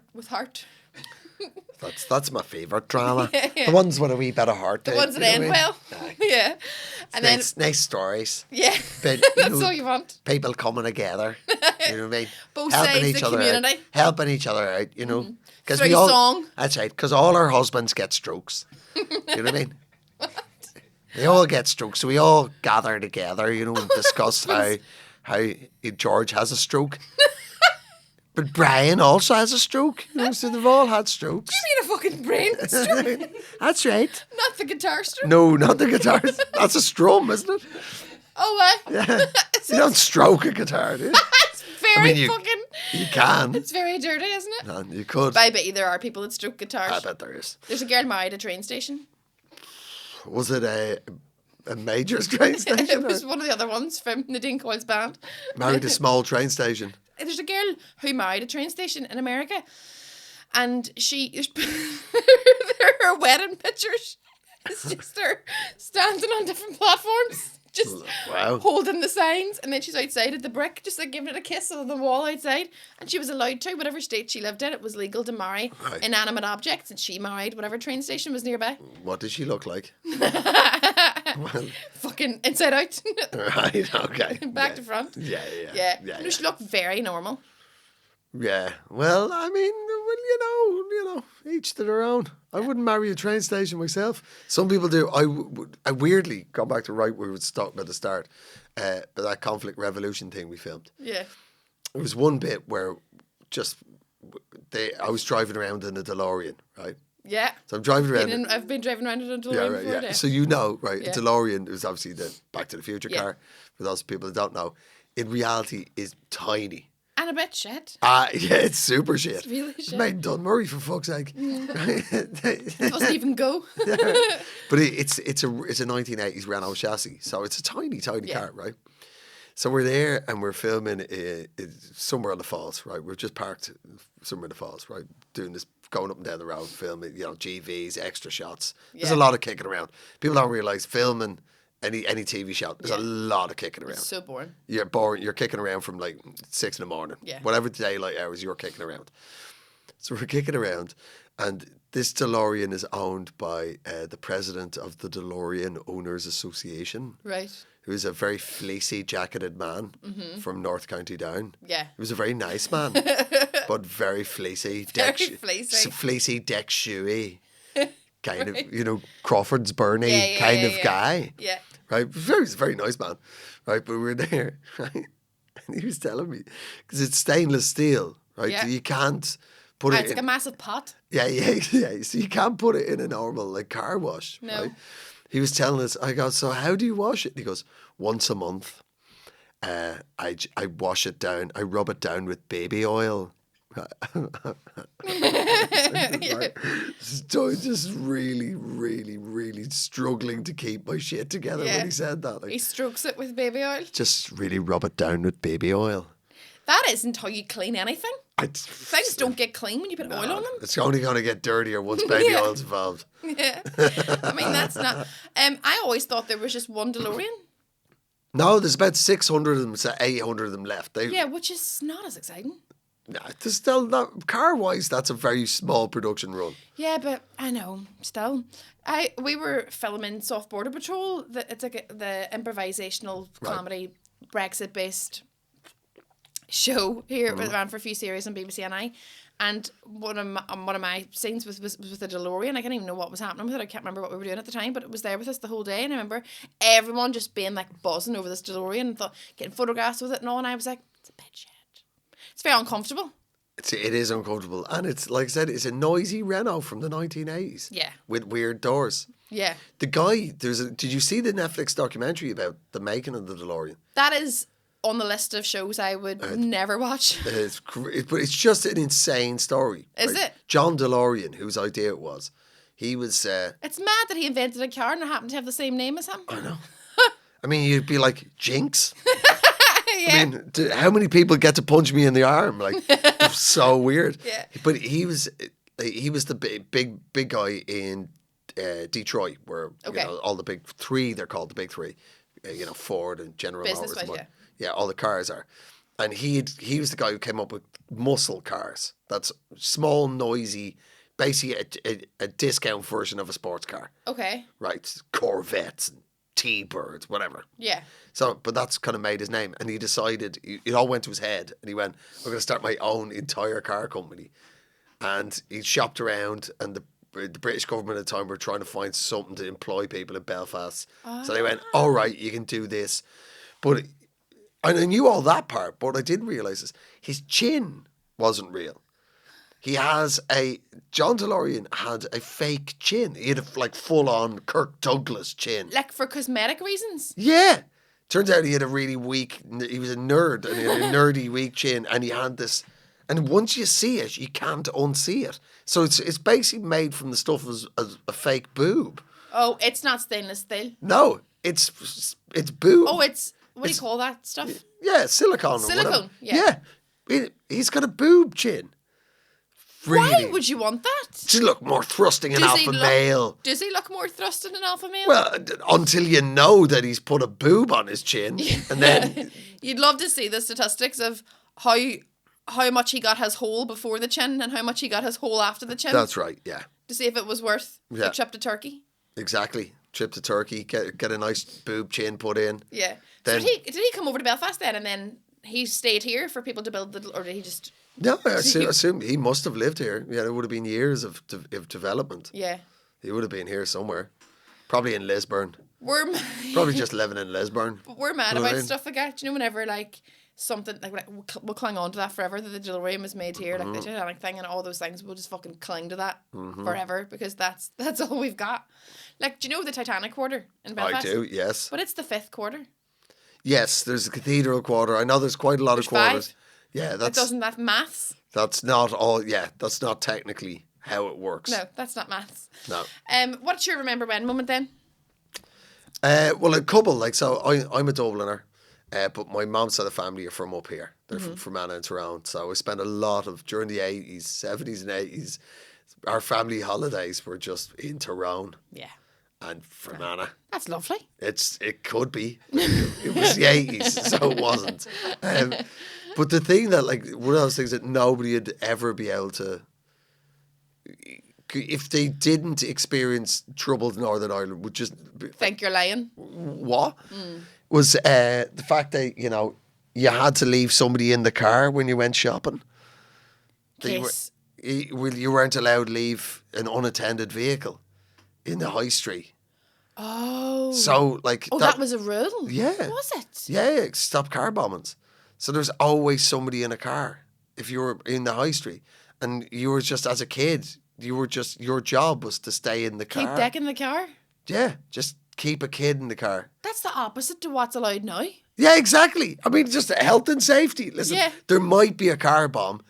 S2: That's my favourite drama. Yeah. The ones with a wee bit of heart.
S1: The ones that end well. Yeah. And
S2: nice stories.
S1: Yeah. But, that's all you want.
S2: People coming together. You know what I mean?
S1: Both sides of the community.
S2: Helping each other out,
S1: Because song.
S2: That's right, because all our husbands get strokes. You know what I mean?
S1: What?
S2: They all get strokes, so we all gather together, and discuss how George has a stroke. But Brian also has a stroke, so they've all had strokes.
S1: You mean a fucking brain stroke?
S2: That's right.
S1: Not the guitar stroke?
S2: No, not the guitar. That's a strum, isn't it?
S1: Oh,
S2: yeah. You don't stroke a guitar, do you?
S1: It's very
S2: You can.
S1: It's very dirty, isn't it?
S2: No, you could.
S1: But I bet you there are people that stroke guitars.
S2: I bet there is.
S1: There's a girl married at a train station.
S2: Was it a major train station?
S1: It was one of the other ones from Nadine Coyle's band.
S2: Married a small train station.
S1: There's a girl who married a train station in America, And her wedding pictures is just her standing on different platforms, just holding the signs, and then she's outside at the brick, just like giving it a kiss on the wall outside. And she was allowed to, whatever state she lived in, it was legal to marry inanimate objects, and she married whatever train station was nearby.
S2: What did she look like?
S1: Fucking inside out.
S2: Right, okay.
S1: Back to front.
S2: Yeah.
S1: She looked very normal.
S2: Yeah, well, I mean, you know, each to their own. I wouldn't marry a train station myself. Some people do. I weirdly got back to right where we were talking at the start, but that conflict revolution thing we filmed.
S1: Yeah.
S2: There was one bit where I was driving around in a DeLorean, right?
S1: Yeah.
S2: So I'm driving around.
S1: I've been driving around in a DeLorean before. Yeah.
S2: So a DeLorean is obviously the Back to the Future car. For those people that don't know, in reality is tiny.
S1: And a bit shit.
S2: Yeah, it's super shit.
S1: It's really shit.
S2: It's made in Dunmurray, for fuck's sake.
S1: It doesn't even go.
S2: But it's a 1980s Renault chassis, so it's a tiny car, right? So we're there and we're filming somewhere on the falls, right? We've just parked somewhere in the falls, right? Doing this, going up and down the road, filming, GVs, extra shots. There's a lot of kicking around. People don't realise filming any TV show, there's a lot of kicking around.
S1: It's so boring.
S2: You're boring. You're kicking around from like 6 a.m.
S1: Yeah.
S2: Whatever the daylight hours, you're kicking around. So we're kicking around, and this DeLorean is owned by the president of the DeLorean Owners Association.
S1: Right.
S2: Who's a very fleecy, jacketed man from North County Down.
S1: Yeah.
S2: He was a very nice man, but very fleasy. Fleecy, deck shoey. Kind of, Crawford's Bernie kind of guy.
S1: Yeah.
S2: Right? He's a very nice man. Right? But we were there, right? And he was telling me, because it's stainless steel, right?
S1: Yeah.
S2: So you can't put it
S1: It's like a massive pot.
S2: Yeah. So you can't put it in a normal car wash.
S1: No.
S2: Right? He was telling us, I go, so how do you wash it? And he goes, once a month, I wash it down, I rub it down with baby oil. So just really, really, really struggling to keep my shit together when he said that.
S1: He strokes it with baby oil.
S2: Just really rub it down with baby oil.
S1: That isn't how you clean anything. Things don't get clean when you put oil on them.
S2: It's only going to get dirtier once baby oil's involved.
S1: Yeah. I mean, that's not... I always thought there was just one DeLorean.
S2: No, there's about 600 of them, so 800 of them left.
S1: Which is not as exciting.
S2: No, there's still not, car-wise, that's a very small production run.
S1: Yeah, but I know, still. We were filming Soft Border Patrol. It's like the improvisational comedy, Brexit-based show here. It ran for a few series on BBC NI. And one of my scenes was with a DeLorean. I can't even know what was happening with it. I can't remember what we were doing at the time, but it was there with us the whole day. And I remember everyone just being like buzzing over this DeLorean and getting photographs with it and all. And I was like, it's a bit shit. It's very uncomfortable.
S2: It is uncomfortable. And it's, like I said, it's a noisy Renault from the 1980s.
S1: Yeah.
S2: With weird doors.
S1: Yeah.
S2: The guy, did you see the Netflix documentary about the making of the DeLorean?
S1: That is on the list of shows I would never watch.
S2: But it's just an insane story.
S1: Is it?
S2: John DeLorean, whose idea it was, he was...
S1: it's mad that he invented a car and it happened to have the same name as him.
S2: I know. I mean, you'd be like, Jinx?
S1: Yeah.
S2: I mean, how many people get to punch me in the arm? Like, it's so weird.
S1: Yeah.
S2: But he was the big guy in Detroit, where all the big three, they're called the big three. Ford and General Motors. Yeah, all the cars are. And he was the guy who came up with muscle cars. That's small, noisy, basically a discount version of a sports car.
S1: Okay.
S2: Right, Corvettes and T-Birds, whatever.
S1: Yeah.
S2: So, but that's kind of made his name. And he decided, it all went to his head. And he went, I'm going to start my own entire car company. And he shopped around, and the British government at the time were trying to find something to employ people in Belfast. Oh. So they went, all right, you can do this. But I knew all that part, but what I didn't realise is his chin wasn't real. John DeLorean had a fake chin. He had a full-on Kirk Douglas chin.
S1: Like for cosmetic reasons?
S2: Yeah. Turns out he had a really weak, he was a nerd, and he had a nerdy weak chin, and he had this, and once you see it, you can't unsee it. So it's basically made from the stuff as a fake boob.
S1: Oh, it's not stainless steel?
S2: No, it's boob.
S1: Oh, what do you call that stuff?
S2: Yeah, silicone.
S1: Silicone,
S2: yeah. He's got a boob chin. Really.
S1: Why would you want that?
S2: To look more thrusting and alpha male.
S1: Does he look more thrusting and alpha male?
S2: Well, until you know that he's put a boob on his chin, and then
S1: you'd love to see the statistics of how much he got his hole before the chin and how much he got his hole after the chin.
S2: That's right. Yeah.
S1: To see if it was worth a trip to Turkey.
S2: Exactly. Trip to Turkey. Get a nice boob chin put in.
S1: Yeah.
S2: Then,
S1: so did he come over to Belfast then, and then he stayed here for people to build or did he just?
S2: No, I assume he must have lived here. Yeah, it would have been years of development.
S1: Yeah. He
S2: would have been here somewhere. Probably in Lisburn. Probably just living in Lisburn.
S1: But we're mad about stuff like that. Do you know, whenever like something like we'll cling on to that forever, that the jewellery was made here, like the Titanic thing and all those things, we'll just fucking cling to that forever because that's all we've got. Like, do you know the Titanic quarter in Belfast?
S2: I do, yes.
S1: But it's the 5th quarter.
S2: Yes, there's a cathedral quarter. I know there's quite a lot of quarters.
S1: 5.
S2: Yeah,
S1: doesn't that maths?
S2: That's not all. Yeah, that's not technically how it works.
S1: No, that's not maths.
S2: No.
S1: What's your remember when moment then?
S2: Well, a couple. Like, so I'm a Dubliner, but my mom's side of the family are from up here. They're from Fermanagh and Tyrone. So I spent a lot of during the 80s, 70s, and 80s. Our family holidays were just in Tyrone.
S1: Yeah.
S2: And Fermanagh.
S1: That's lovely.
S2: It could be. It was the 80s, so it wasn't. But the thing that, like, one of those things that nobody would ever be able to, if they didn't experience troubled Northern Ireland, would just
S1: think you're lying.
S2: What? Was the fact that, you know, you had to leave somebody in the car when you went shopping.
S1: Yes.
S2: You weren't allowed to leave an unattended vehicle in the high street.
S1: Oh.
S2: So, like...
S1: that was a rule?
S2: Yeah.
S1: Was it?
S2: Yeah, stop car bombings. So there's always somebody in a car if you were in the high street. And you were just, as a kid, your job was to stay in the car.
S1: Keep Dick in the car?
S2: Yeah, just keep a kid in the car.
S1: That's the opposite to what's allowed now.
S2: Yeah, exactly. I mean, just health and safety. Listen, there might be a car bomb.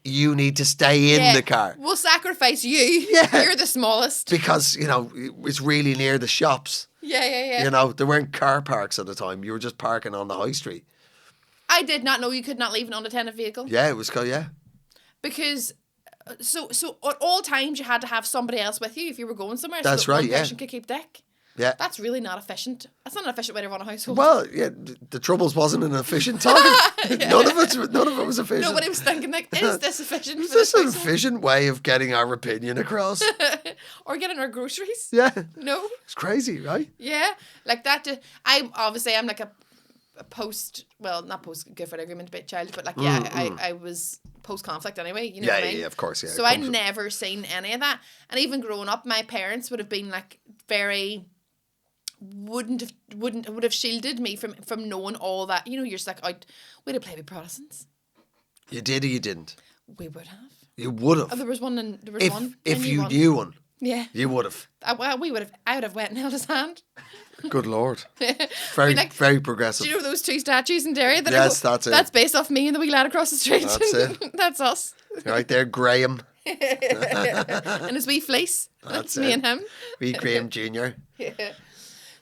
S2: You need to stay in the car.
S1: We'll sacrifice you.
S2: Yeah.
S1: You're the smallest.
S2: Because, you know, it's really near the shops.
S1: Yeah.
S2: You know, there weren't car parks at the time. You were just parking on the high street.
S1: I did not know you could not leave an unattended vehicle.
S2: Yeah, it was called,
S1: Because, so at all times you had to have somebody else with you if you were going somewhere.
S2: That's
S1: so that
S2: right,
S1: one person could keep Dick.
S2: Yeah.
S1: That's really not efficient. That's not an efficient way to run a household.
S2: Well, yeah, the Troubles wasn't an efficient time. None of it was efficient.
S1: Nobody was thinking, like, is this efficient?
S2: Is this an efficient way of getting our opinion across?
S1: Or getting our groceries?
S2: Yeah.
S1: No.
S2: It's crazy, right?
S1: Yeah. Like that. I'm like a post, well, not post Good Friday Agreement bit child, but like, I was post conflict anyway. You know what I mean?
S2: Yeah, of course, yeah.
S1: So I never seen any of that. And even growing up, my parents would have been like would have shielded me from knowing all that. You know, you're just like, we'd have played with Protestants.
S2: You did or you didn't?
S1: We would have.
S2: You would have.
S1: Oh, there was one.
S2: If you knew one.
S1: Yeah.
S2: You would have.
S1: I would have went and held his hand.
S2: Good Lord. Very, very progressive.
S1: Do you know those 2 statues in Derry?
S2: Yes, that's it.
S1: That's based off me and the wee lad across the street.
S2: That's it.
S1: That's us.
S2: Right there, Graham.
S1: And his wee fleece. That's me and him.
S2: Wee Graham Jr.
S1: Yeah.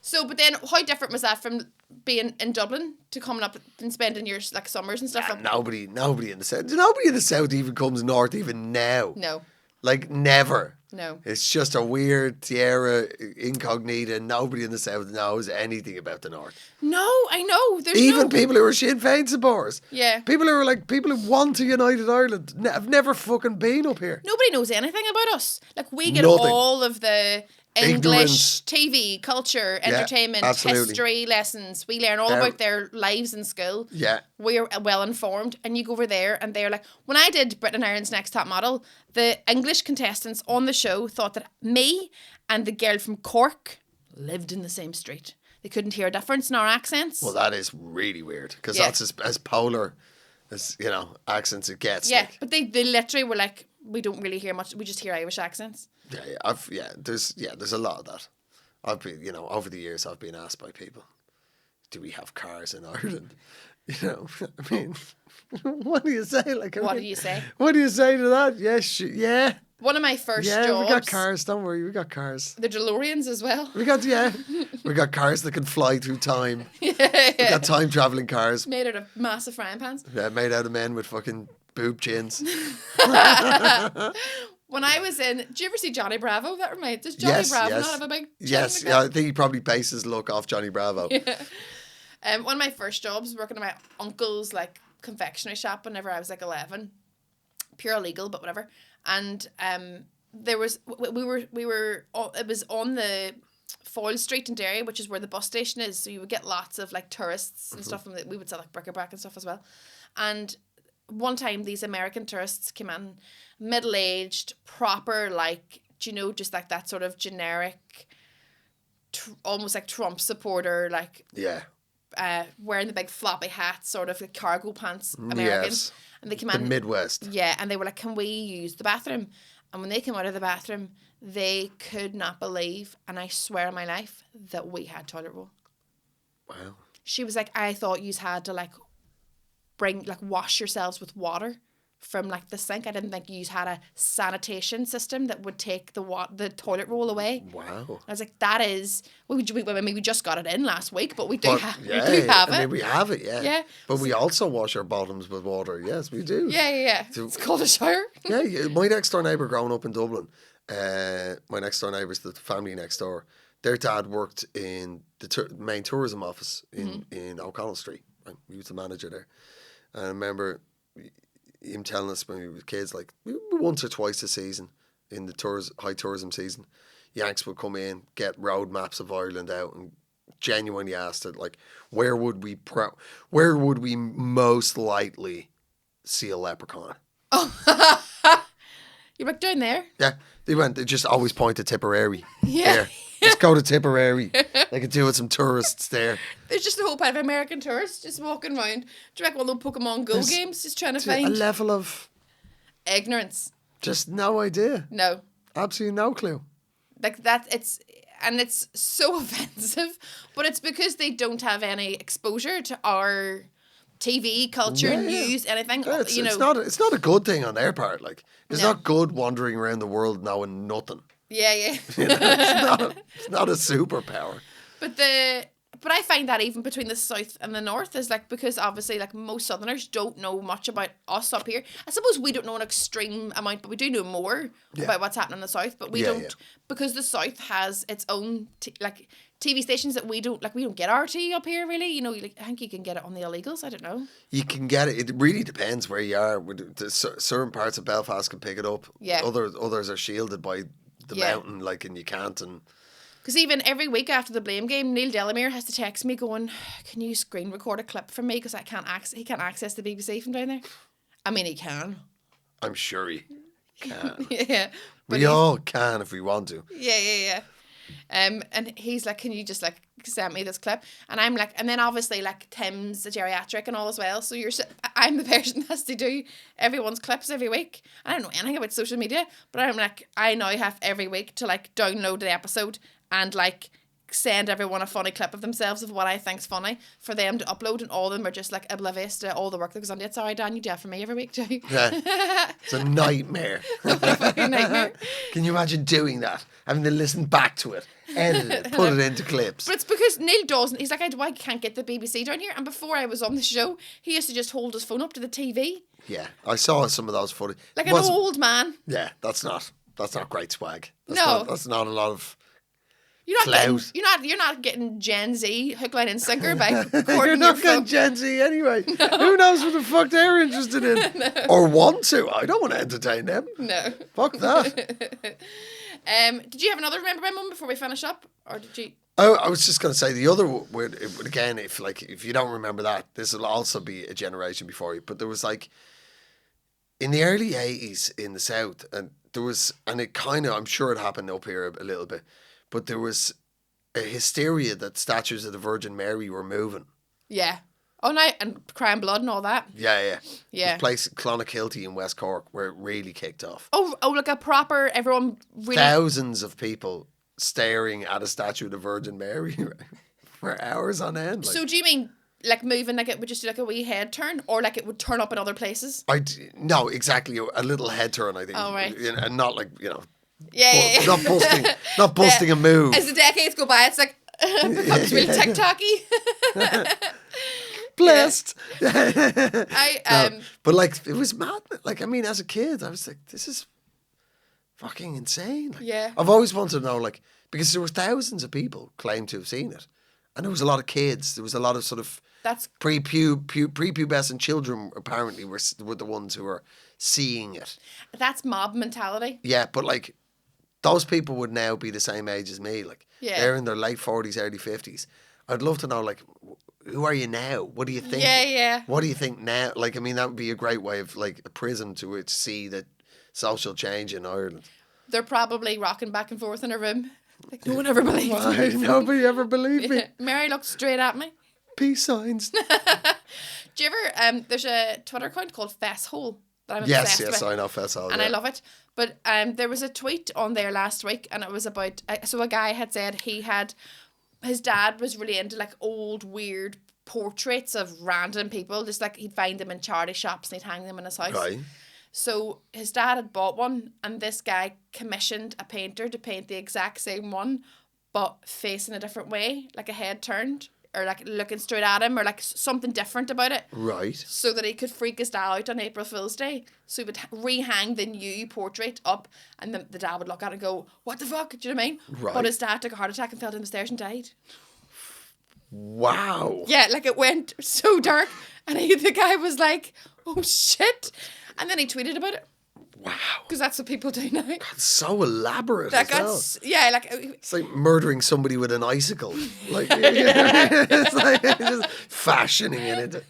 S1: So, but then how different was that from being in Dublin to coming up and spending your like summers and stuff?
S2: Nobody in the South. Nobody in the South even comes north even now.
S1: No.
S2: Like, never.
S1: No.
S2: It's just a weird terra incognita. Nobody in the South knows anything about the North.
S1: No, I know. There's
S2: even people who are Sinn Féin supporters.
S1: Yeah.
S2: People who want a united Ireland have never fucking been up here.
S1: Nobody knows anything about us. Like, we get
S2: Nothing.
S1: all of the English, TV, culture, entertainment, history lessons. We learn all about their lives in school.
S2: Yeah.
S1: We're well informed. And you go over there and they're like, when I did Britain and Ireland's Next Top Model, the English contestants on the show thought that me and the girl from Cork lived in the same street. They couldn't hear a difference in our accents.
S2: Well, that is really weird because that's as polar as, you know, accents it gets.
S1: Yeah,
S2: like.
S1: but they literally were like, we don't really hear much. We just hear Irish accents.
S2: There's a lot of that. I've been, you know, over the years I've been asked by people, do we have cars in Ireland? You know, I mean, what do you say? Like,
S1: what do you say?
S2: What do you say to that? Yes, yeah.
S1: One of my first jobs.
S2: Yeah, we got cars. Don't worry, we got cars.
S1: The DeLoreans as well.
S2: We got cars that can fly through time. We got time traveling cars.
S1: Made out of massive frying pans.
S2: Yeah, made out of men with fucking boob chins.
S1: When I was in, do you ever see Johnny Bravo? That reminds. Does Johnny Bravo not have a big chin?
S2: Yes, I think he probably based his look off Johnny Bravo.
S1: Yeah. One of my first jobs working in my uncle's like confectionery shop whenever I was like 11, pure illegal, but whatever. And there was we were it was on the Foyle Street in Derry, which is where the bus station is. So you would get lots of like tourists and stuff, and we would sell like bric-a-brac and stuff as well. And one time these American tourists came in, middle-aged, proper, like, do you know, just like that sort of generic, almost like Trump supporter, like, wearing the big floppy hats, sort of like cargo pants, Americans. Yes. And they came in.
S2: The Midwest.
S1: Yeah, and they were like, can we use the bathroom? And when they came out of the bathroom, they could not believe, and I swear on my life, that we had toilet roll.
S2: Wow.
S1: She was like, I thought you had to like wash yourselves with water from like the sink. I didn't think you had a sanitation system that would take the toilet roll away.
S2: Wow.
S1: I was like, that is, we just got it in last week, but we do have it.
S2: I mean, we have it, yeah. Yeah. But we also wash our bottoms with water. Yes, we do.
S1: Yeah. So, it's called a shower.
S2: Yeah. My next door neighbour growing up in Dublin, my next door neighbours, the family next door, their dad worked in the main tourism office in O'Connell Street. Right? He was the manager there. And I remember him telling us when we were kids, like once or twice a season in the high tourism season, Yanks would come in, get road maps of Ireland out, and genuinely asked it, like, where would we most likely see a leprechaun?
S1: Oh, you're like down there?
S2: Yeah, they just always point to Tipperary. Yeah. There. Let's go to Tipperary. They could do with some tourists there.
S1: There's just a whole pile of American tourists just walking around. Do you reckon one of those Pokemon Go games just trying to find?
S2: A level of
S1: ignorance.
S2: Just no idea.
S1: No.
S2: Absolutely no clue.
S1: Like that, it's so offensive, but it's because they don't have any exposure to our TV, culture, news, anything.
S2: Yeah, it's not a good thing on their part. Like, it's not good wandering around the world knowing nothing.
S1: Yeah.
S2: You know, it's not a superpower.
S1: But I find that even between the south and the north is like, because obviously like most southerners don't know much about us up here. I suppose we don't know an extreme amount, but we do know more about what's happening in the south. But we don't, because the south has its own TV stations that we don't get RT up here really. You know, like, I think you can get it on the illegals. I don't know.
S2: You can get it. It really depends where you are. Certain parts of Belfast can pick it up. Yeah. Others are shielded by the mountain, like, and you can't. And
S1: because even every week after the Blame game, Neil Delamere has to text me going, "Can you screen record a clip from me? Because he can't access the BBC from down there." I mean, he can.
S2: I'm sure he can.
S1: Yeah,
S2: we all can if we want to.
S1: Yeah. And he's like, "Can you just like send me this clip?" And I'm like, and then obviously like Tim's a geriatric and all as well. So I'm the person that has to do everyone's clips every week. I don't know anything about social media, but I'm like, I now have every week to like download the episode and like send everyone a funny clip of themselves of what I think's funny for them to upload, and all of them are just like oblivious to all the work that goes on. It's sorry, Dan, you do that for me every week too.
S2: Yeah, it's a nightmare.
S1: Nightmare.
S2: Can you imagine doing that? Having to listen back to it, edit it, put it into clips.
S1: But it's because Neil doesn't. He's like, I can't get the BBC down here. And before I was on the show, he used to just hold his phone up to the TV.
S2: Yeah, I saw some of those footage.
S1: Like an old man.
S2: Yeah, that's not great swag. That's not a lot of.
S1: You're not getting Gen Z hook, line and sinker by recording
S2: You're not getting Gen Z anyway. No. Who knows what the fuck they're interested in? No. Or want to. I don't want to entertain them.
S1: No.
S2: Fuck that.
S1: Did you have another Remember When one before we finish up? Or did you?
S2: Oh, I was just going to say the other word, again, if you don't remember that, this will also be a generation before you. But there was like, in the early 80s in the South, and it kind of, I'm sure it happened up here a little bit, but there was a hysteria that statues of the Virgin Mary were moving.
S1: Yeah. Oh, no, and crying blood and all that.
S2: Yeah. The place, Clonakilty in West Cork, where it really kicked off.
S1: Oh, like a proper, everyone really...
S2: Thousands of people staring at a statue of the Virgin Mary for hours on end.
S1: Like. So do you mean like moving, like it would just do like a wee head turn, or like it would turn up in other places?
S2: No, exactly, a little head turn, I think.
S1: Oh, right.
S2: And not like, you know...
S1: Yeah.
S2: Not busting a move.
S1: As the decades go by, it's like becomes really TikTok-y.
S2: Blessed.
S1: No,
S2: but like, it was mad. Like, I mean, as a kid, I was like, this is fucking insane. Like,
S1: yeah.
S2: I've always wanted to know, like, because there were thousands of people claimed to have seen it. And there was a lot of kids. There was a lot of sort of prepubescent children apparently were the ones who were seeing it.
S1: That's mob mentality.
S2: Yeah, but like, those people would now be the same age as me. Like, they're in their late 40s, early 50s. I'd love to know, like, who are you now? What do you think?
S1: Yeah.
S2: What do you think now? Like, I mean, that would be a great way of, like, a prism to see that social change in Ireland.
S1: They're probably rocking back and forth in a room. Like, no one ever believed me.
S2: Nobody ever believed me.
S1: Mary looked straight at me.
S2: Peace signs.
S1: Do you ever, there's a Twitter account called Fesshole that I'm obsessed with.
S2: Yes, I know Fesshole.
S1: And I love it. But there was a tweet on there last week, and it was about, so a guy had said his dad was really into like old weird portraits of random people, just like he'd find them in charity shops and he'd hang them in his house.
S2: Right.
S1: So his dad had bought one, and this guy commissioned a painter to paint the exact same one, but facing a different way, like a head turned, or like looking straight at him, or like something different about it.
S2: Right.
S1: So that he could freak his dad out on April Fool's Day. So he would rehang the new portrait up, and the dad would look at it and go, "What the fuck?" Do you know what I mean? Right. But his dad took a heart attack and fell down the stairs and died.
S2: Wow.
S1: Yeah, like it went so dark, and the guy was like, "Oh shit." And then he tweeted about it.
S2: Wow.
S1: Because that's what people do now.
S2: That's so elaborate.
S1: Like, yeah, like
S2: it's like murdering somebody with an icicle. Like, it's like just fashioning it into.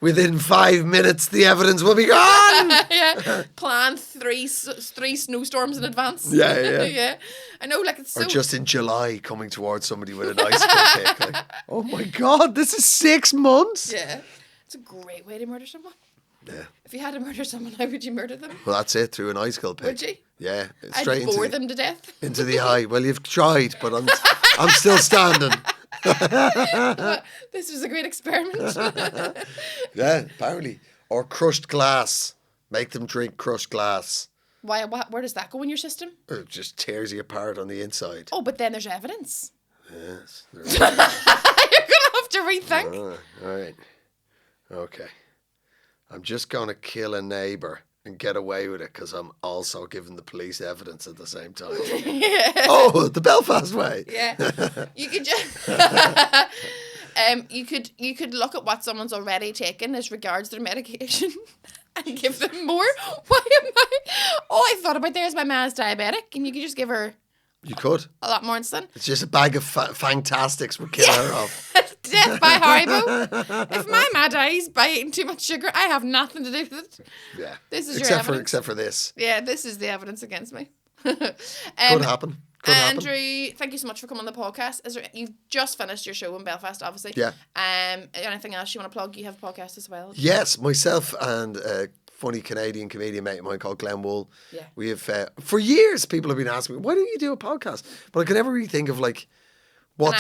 S2: Within 5 minutes, the evidence will be gone.
S1: Yeah, plan three snowstorms in advance.
S2: Yeah.
S1: Yeah, I know. Like, it's so.
S2: Or just in July, coming towards somebody with an icicle pick. Like, oh my God, this is 6 months.
S1: Yeah, it's a great way to murder someone.
S2: Yeah.
S1: If you had to murder someone, how would you murder them?
S2: Well, that's it, through an icicle pick.
S1: Would you?
S2: Yeah,
S1: straight I'd bore them to death.
S2: Into the eye. Well, you've tried, but I'm still standing.
S1: This was a great experiment.
S2: Yeah, apparently. Or crushed glass. Make them drink crushed glass.
S1: Why? Where does that go in your system?
S2: It just tears you apart on the inside.
S1: Oh, but then there's evidence.
S2: Yes.
S1: You're going to have to rethink.
S2: All right. Okay. I'm just going to kill a neighbour and get away with it because I'm also giving the police evidence at the same time.
S1: Yeah.
S2: Oh, the Belfast way.
S1: Yeah. You could just you could look at what someone's already taken as regards their medication and give them more. Why am I? All I thought about there is my ma's diabetic, and you could just give her.
S2: You could.
S1: A lot more insulin.
S2: It's just a bag of Fantastics we're killing her off.
S1: Death by Haribo. If my ma dies by eating too much sugar, I have nothing to do with it.
S2: Yeah.
S1: This is your evidence.
S2: Except for this.
S1: Yeah, this is the evidence against me.
S2: Could happen.
S1: Andrew, thank you so much for coming on the podcast. You've just finished your show in Belfast, obviously.
S2: Yeah.
S1: Anything else you want to plug? You have a podcast as well.
S2: Yes, myself and a funny Canadian comedian mate of mine called Glenn Wool.
S1: Yeah.
S2: We have for years people have been asking me, why don't you do a podcast? But I could never really think of like what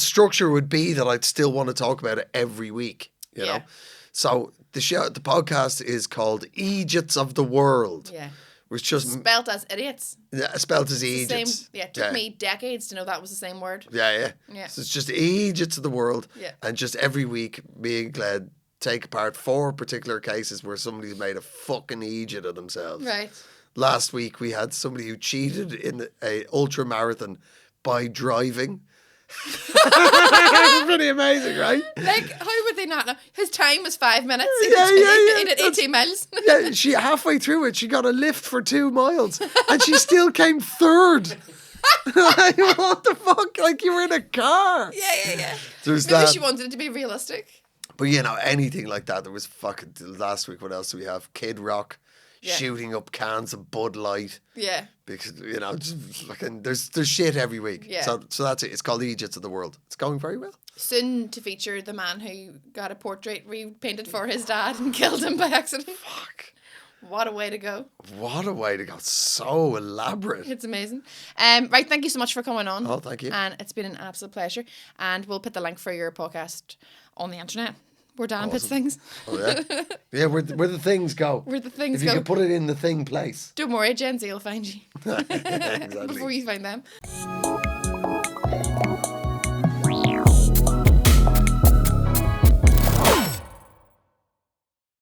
S2: structure would be that I'd still want to talk about it every week. You know? So the podcast is called Idiots of the World.
S1: Yeah.
S2: Which just
S1: spelt as idiots.
S2: Yeah, spelt as idiots.
S1: It took me decades to know that was the same word.
S2: Yeah. So it's just idiots of the world.
S1: Yeah.
S2: And just every week, me and Gled take apart 4 particular cases where somebody's made a fucking idiot of themselves.
S1: Right.
S2: Last week we had somebody who cheated in a ultra marathon by driving. Pretty amazing, right?
S1: Like, how would they not know? His time was 5 minutes. He did 18 miles.
S2: Yeah, she halfway through it, she got a lift for 2 miles, and she still came third. Like, what the fuck? Like, you were in a car.
S1: Yeah.
S2: There's
S1: Maybe
S2: that.
S1: she wanted it to be realistic.
S2: But you know, anything like that. There was fucking last week. What else do we have? Kid Rock shooting up cans of Bud Light.
S1: Yeah.
S2: Because you know, just fucking there's shit every week.
S1: Yeah.
S2: So that's it. It's called the Idiots of the World. It's going very well.
S1: Soon to feature the man who got a portrait repainted for his dad and killed him by accident.
S2: Fuck.
S1: What a way to go.
S2: What a way to go. So elaborate.
S1: It's amazing. Right, thank you so much for coming on.
S2: Oh, thank you.
S1: And it's been an absolute pleasure. And we'll put the link for your podcast on the internet. Where Dan puts things.
S2: Oh, yeah? Yeah, where the things go.
S1: Where the things go.
S2: If you can put it in the thing place.
S1: Don't worry, Gen Z will find you.
S2: Exactly.
S1: Before you find them.